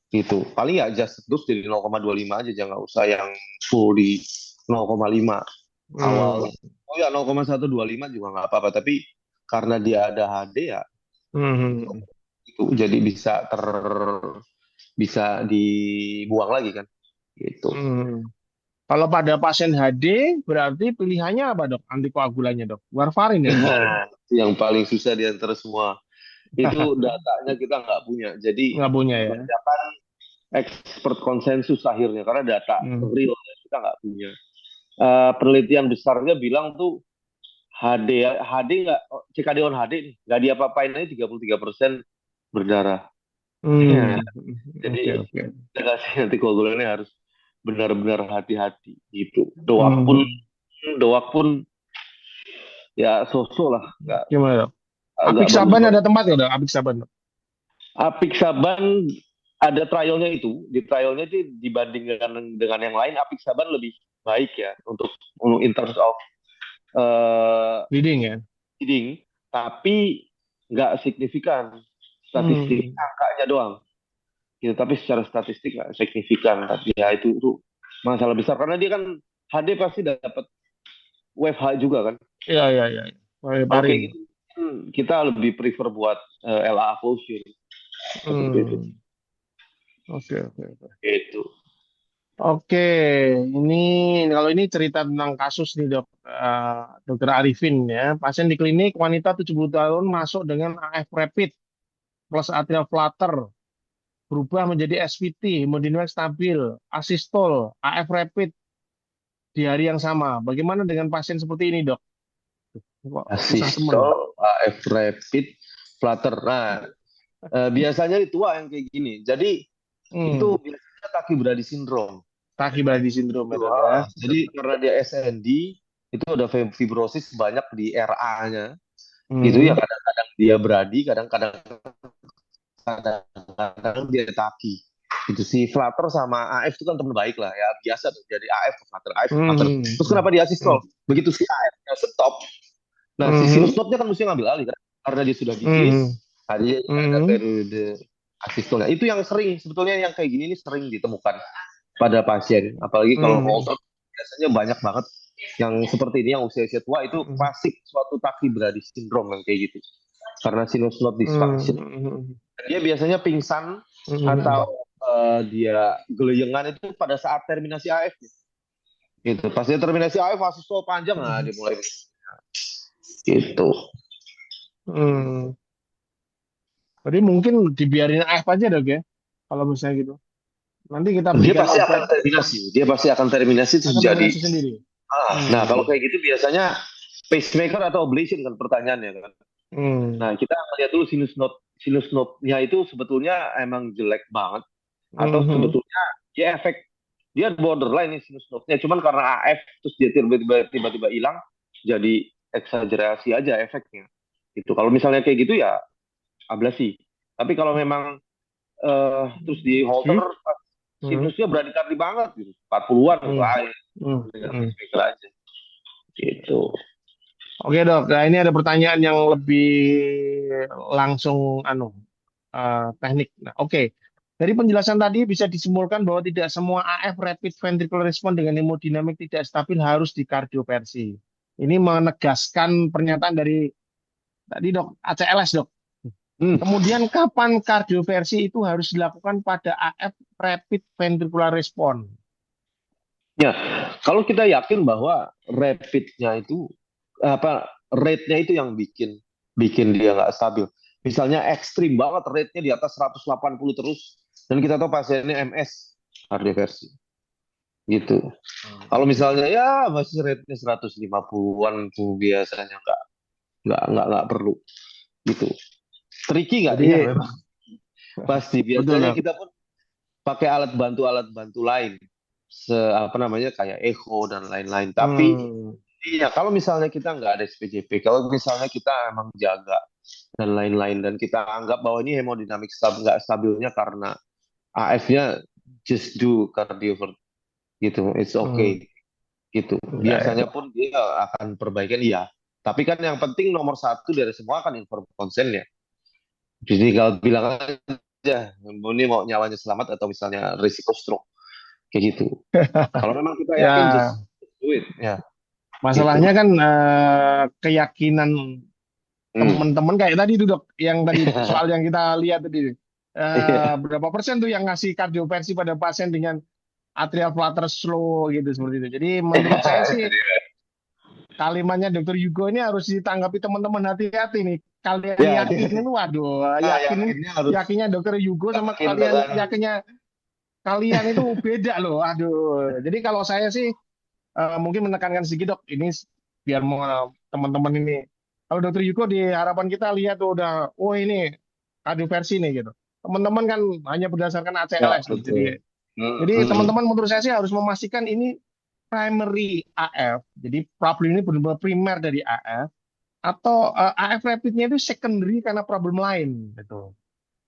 Gitu. Paling ya adjust terus jadi 0,25 aja, jangan usah yang full di 0,5 Hmm. awal. Oh ya 0,125 juga nggak apa-apa, tapi karena dia ada HD ya Hmm. itu jadi bisa dibuang lagi kan. Gitu. Hmm. Kalau pada pasien HD berarti pilihannya apa dok? Antikoagulannya dok? Warfarin ya dok? Nah, yang paling susah di antara semua itu datanya kita nggak punya. Jadi Nggak punya ya? kebanyakan expert konsensus akhirnya karena data Hmm. real kita nggak punya. Penelitian besarnya bilang tuh HD nggak CKD on HD nih nggak diapa-apain aja 33% berdarah. Hmm. Ya, Oke, jadi oke. nanti koagulannya harus benar-benar hati-hati gitu. Hmm. Doak pun ya sosok lah nggak Gimana dok? agak Apik Saban bagus-bagus. ada tempat ya dok? Apik Saban dok? Apik Saban ada trialnya itu di trialnya itu dibandingkan dengan yang lain Apik Saban lebih baik ya untuk in terms of Leading ya? leading, tapi nggak signifikan statistik Hmm. angkanya doang. Gitu, tapi secara statistik nggak signifikan. Tapi ya itu masalah besar karena dia kan HD pasti dapat WFH juga kan. Iya, iya, iya. Kalau Parin. kayak gitu kita lebih prefer buat LAA fusion seperti itu. Hmm. Oke, oke, oke. Itu. Oke, ini kalau ini cerita tentang kasus nih dok, dokter Arifin ya, pasien di klinik wanita 70 tahun masuk dengan AF rapid plus atrial flutter, berubah menjadi SVT, hemodinamik stabil, asistol, AF rapid di hari yang sama. Bagaimana dengan pasien seperti ini dok? Kok susah temen? Asistol, AF rapid, flutter. Nah, biasanya itu tua yang kayak gini. Jadi itu Hmm. biasanya tachybrady syndrome. Tachybrady syndrome ya dok ya. Jadi karena dia SND itu ada fibrosis banyak di RA-nya. Gitu ya Hmm. kadang-kadang dia bradi, kadang-kadang dia taki. Itu si Flutter sama AF itu kan teman baik lah ya biasa tuh jadi AF ke Flutter AF ke Flutter. Hmm. Terus kenapa dia Hmm. asistol? Begitu si AF nya stop, nah si Hmm. sinus node-nya kan mesti ngambil alih kan karena dia sudah Hmm. dikis, dia ada Hmm. periode asistolnya. Itu yang sering sebetulnya yang kayak gini ini sering ditemukan pada pasien, apalagi kalau Hmm. older biasanya banyak banget yang seperti ini yang usia-usia tua itu Hmm. klasik suatu tachybrady syndrome yang kayak gitu karena sinus node dysfunction. Hmm. Dia biasanya pingsan Hmm. atau dia geleyengan itu pada saat terminasi AF gitu. Pas dia terminasi AF asistol panjang, nah Hmm. dia mulai gitu. Hmm. Jadi mungkin dibiarin AF aja dok ya, kalau misalnya gitu. Nanti kita Dia berikan pasti akan obat terminasi. Dia pasti akan terminasi terus akan jadi. terminasi sendiri. Nah, kalau Hmm. kayak gitu biasanya pacemaker atau ablation kan pertanyaannya kan. Hmm. Nah, kita lihat dulu sinus node-nya itu sebetulnya emang jelek banget atau Mhm. sebetulnya ya efek dia borderline nih sinus node-nya, cuman karena AF terus dia tiba-tiba hilang jadi eksagerasi aja efeknya. Itu kalau misalnya kayak gitu ya ablasi. Tapi kalau memang terus di Hmm. holter Hmm. sinusnya berani-kali banget gitu, 40-an gitu, Hmm. ya Hmm. dengan Hmm. pacemaker aja gitu. Oke dok, nah ini ada pertanyaan yang lebih langsung teknik. Nah, oke. Dari penjelasan tadi bisa disimpulkan bahwa tidak semua AF rapid ventricular response dengan hemodinamik tidak stabil harus dikardioversi. Ini menegaskan pernyataan dari tadi dok ACLS dok. Hmm. Kemudian kapan kardioversi itu harus dilakukan pada AF rapid ventricular response? Ya, kalau kita yakin bahwa rapidnya itu apa rate-nya itu yang bikin bikin dia nggak stabil. Misalnya ekstrim banget rate-nya di atas 180 terus dan kita tahu pasiennya MS kardioversi gitu. Kalau misalnya ya masih rate-nya 150-an tuh biasanya nggak perlu gitu. Tricky nggak? Iya Jadi memang pasti. betul Biasanya dok. kita pun pakai alat bantu lain apa namanya kayak echo dan lain-lain. Tapi Hmm, iya, kalau misalnya kita nggak ada SPJP, kalau misalnya kita emang jaga dan lain-lain, dan kita anggap bahwa ini hemodinamik nggak stabilnya karena AF-nya just do cardiovert gitu, it's hmm, okay gitu. ya, ya. Biasanya pun dia akan perbaikan iya. Tapi kan yang penting nomor satu dari semua kan inform konsennya. Jadi kalau bilang aja, ini mau nyawanya selamat atau misalnya risiko stroke kayak gitu. Kalau memang kita yakin Ya, just do it ya gitu. masalahnya kan keyakinan Hmm. teman-teman kayak tadi itu dok, yang tadi soal yang kita lihat tadi. Iya. Berapa persen tuh yang ngasih kardioversi pada pasien dengan atrial flutter slow gitu seperti itu. Jadi menurut saya Itu sih dia. kalimatnya Dokter Yugo ini harus ditanggapi teman-teman hati-hati nih. Kalian Ya, yakinin, waduh, nah, yakinin yakinnya harus yakinnya Dokter Yugo sama yakin kalian dengan yakinnya kalian itu beda loh. Aduh. Jadi kalau saya sih mungkin menekankan sedikit dok, ini biar mau teman-teman ini. Kalau Dokter Yugo di harapan kita lihat tuh udah, oh ini versi nih gitu. Teman-teman kan hanya berdasarkan ya ACLS nih. Jadi betul. jadi Mm-mm. teman-teman menurut saya sih harus memastikan ini primary AF. Jadi problem ini benar-benar primer dari AF atau AF rapidnya itu secondary karena problem lain gitu.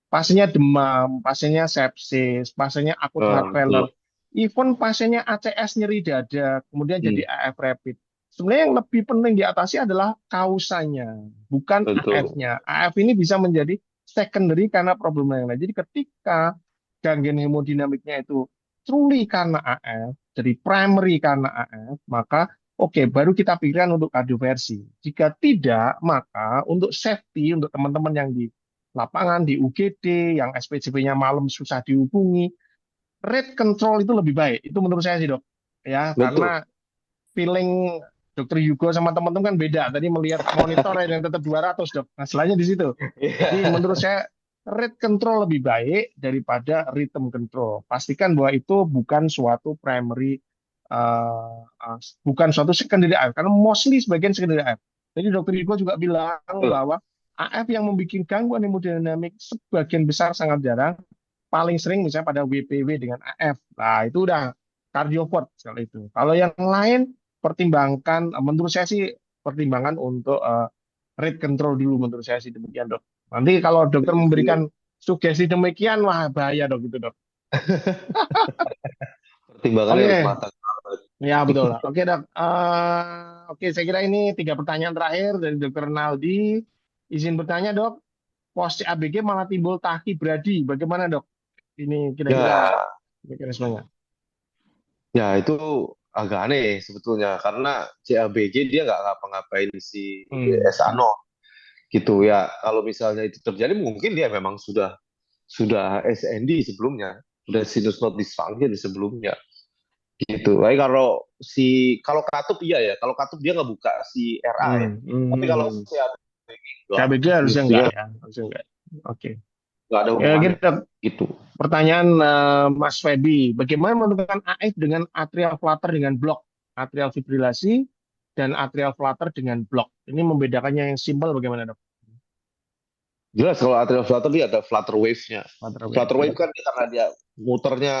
Pasiennya demam, pasiennya sepsis, pasiennya akut Ah, heart betul. failure, even pasiennya ACS nyeri dada, kemudian Hmm, jadi AF rapid. Sebenarnya yang lebih penting diatasi adalah kausanya, bukan betul. AF-nya. AF ini bisa menjadi secondary karena problem yang lain. Jadi ketika gangguan hemodinamiknya itu truly karena AF, jadi primary karena AF, maka oke, baru kita pikirkan untuk kardioversi. Jika tidak, maka untuk safety, untuk teman-teman yang di lapangan di UGD yang SPJP-nya malam susah dihubungi, rate control itu lebih baik. Itu menurut saya sih dok. Ya, Betul. karena feeling Dokter Yugo sama teman-teman kan beda. Tadi melihat monitor yang tetap 200 dok. Masalahnya di situ. Jadi Iya. menurut saya rate control lebih baik daripada rhythm control. Pastikan bahwa itu bukan suatu primary, bukan suatu secondary AF. Karena mostly sebagian secondary AF. Jadi Dokter Yugo juga bilang Betul. bahwa AF yang membuat gangguan hemodinamik sebagian besar sangat jarang. Paling sering misalnya pada WPW dengan AF. Nah itu udah cardiovert kalau itu. Kalau yang lain pertimbangkan, menurut saya sih pertimbangan untuk rate control dulu menurut saya sih demikian dok. Nanti kalau dokter Setuju. memberikan sugesti demikian, wah bahaya dok itu dok. Pertimbangannya harus Oke, matang. ya betul. Oke dok. Oke, saya kira ini tiga pertanyaan terakhir dari dokter Naldi. Izin bertanya dok, pos CABG malah timbul takibradi. Bagaimana dok? Ini kira-kira Ya, responnya. ya itu agak aneh sebetulnya karena CABG dia nggak ngapa-ngapain si Hmm. Esano gitu ya. Kalau misalnya itu terjadi mungkin dia memang sudah SND sebelumnya, sudah sinus node dysfunction sebelumnya gitu. Tapi kalau katup iya ya, kalau katup dia nggak buka si RA ya. Hmm. Tapi kalau Hmm. CABG enggak, KBG harusnya enggak mestinya ya, harusnya enggak. Oke. nggak ada Ya, hubungannya kita gitu. pertanyaan Mas Feby, bagaimana menentukan AF dengan atrial flutter dengan blok atrial fibrilasi dan atrial flutter dengan block. Ini membedakannya yang simpel bagaimana, Dok? Jelas kalau atrial flutter dia ada flutter wave-nya. Flutter wave. Flutter wave kan karena dia muternya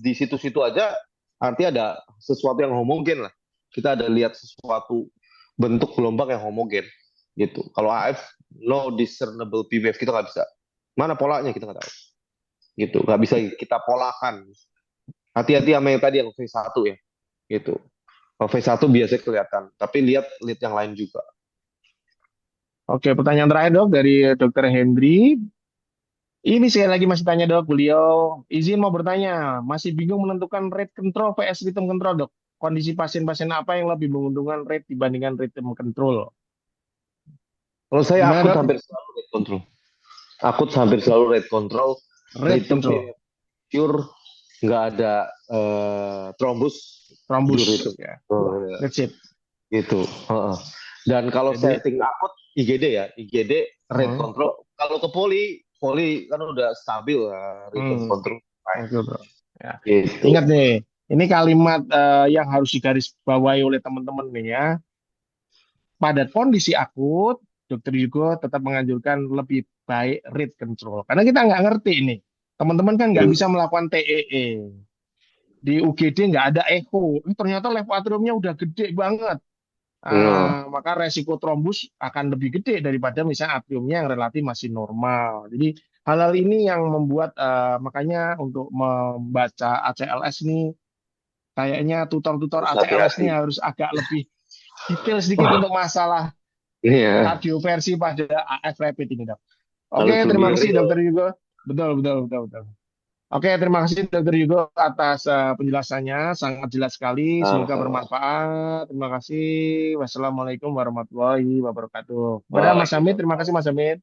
di situ-situ aja, artinya ada sesuatu yang homogen lah. Kita ada lihat sesuatu bentuk gelombang yang homogen gitu. Kalau AF no discernible P wave kita nggak bisa. Mana polanya kita nggak tahu. Gitu, nggak bisa kita polakan. Hati-hati sama yang tadi yang V1 ya. Gitu. Kalau V1 biasanya kelihatan, tapi lihat yang lain juga. Oke, pertanyaan terakhir, Dok, dari Dr. Hendry. Ini saya lagi masih tanya, Dok. Beliau izin mau bertanya, masih bingung menentukan rate control vs rhythm control, Dok. Kondisi pasien-pasien apa yang lebih menguntungkan rate dibandingkan rhythm control? Kalau saya Gimana, akut Dok? hampir selalu rate control. Akut hampir selalu rate control. Rate control. Pure nggak ada trombus. Trombus. Pure itu. Ya. Oh, That's it. gitu. Dan kalau Jadi, setting akut IGD ya, IGD rate control. Kalau ke poli kan udah stabil rhythm control. Oke, Bro. Ya. Gitu. Ingat nih, ini kalimat yang harus digarisbawahi oleh teman-teman nih ya. Pada kondisi akut, Dokter Yugo tetap menganjurkan lebih baik rate control. Karena kita nggak ngerti ini. Teman-teman kan nggak bisa melakukan TEE. Di UGD nggak ada echo. Ternyata level atriumnya udah gede banget. Maka resiko trombus akan lebih gede daripada misalnya atriumnya yang relatif masih normal. Jadi hal-hal ini yang membuat makanya untuk membaca ACLS ini kayaknya tutor-tutor Harus ACLS ini hati-hati. harus agak lebih detail sedikit untuk masalah Iya. kardioversi pada AF rapid ini, Dok. Oke, Harus terima lebih kasih real. Dokter Yugo. Betul. Oke, terima kasih Dokter Yugo atas penjelasannya, sangat jelas sekali. Semoga bermanfaat. Terima kasih. Wassalamualaikum warahmatullahi wabarakatuh. Kepada Mas Hamid, terima kasih Mas Hamid.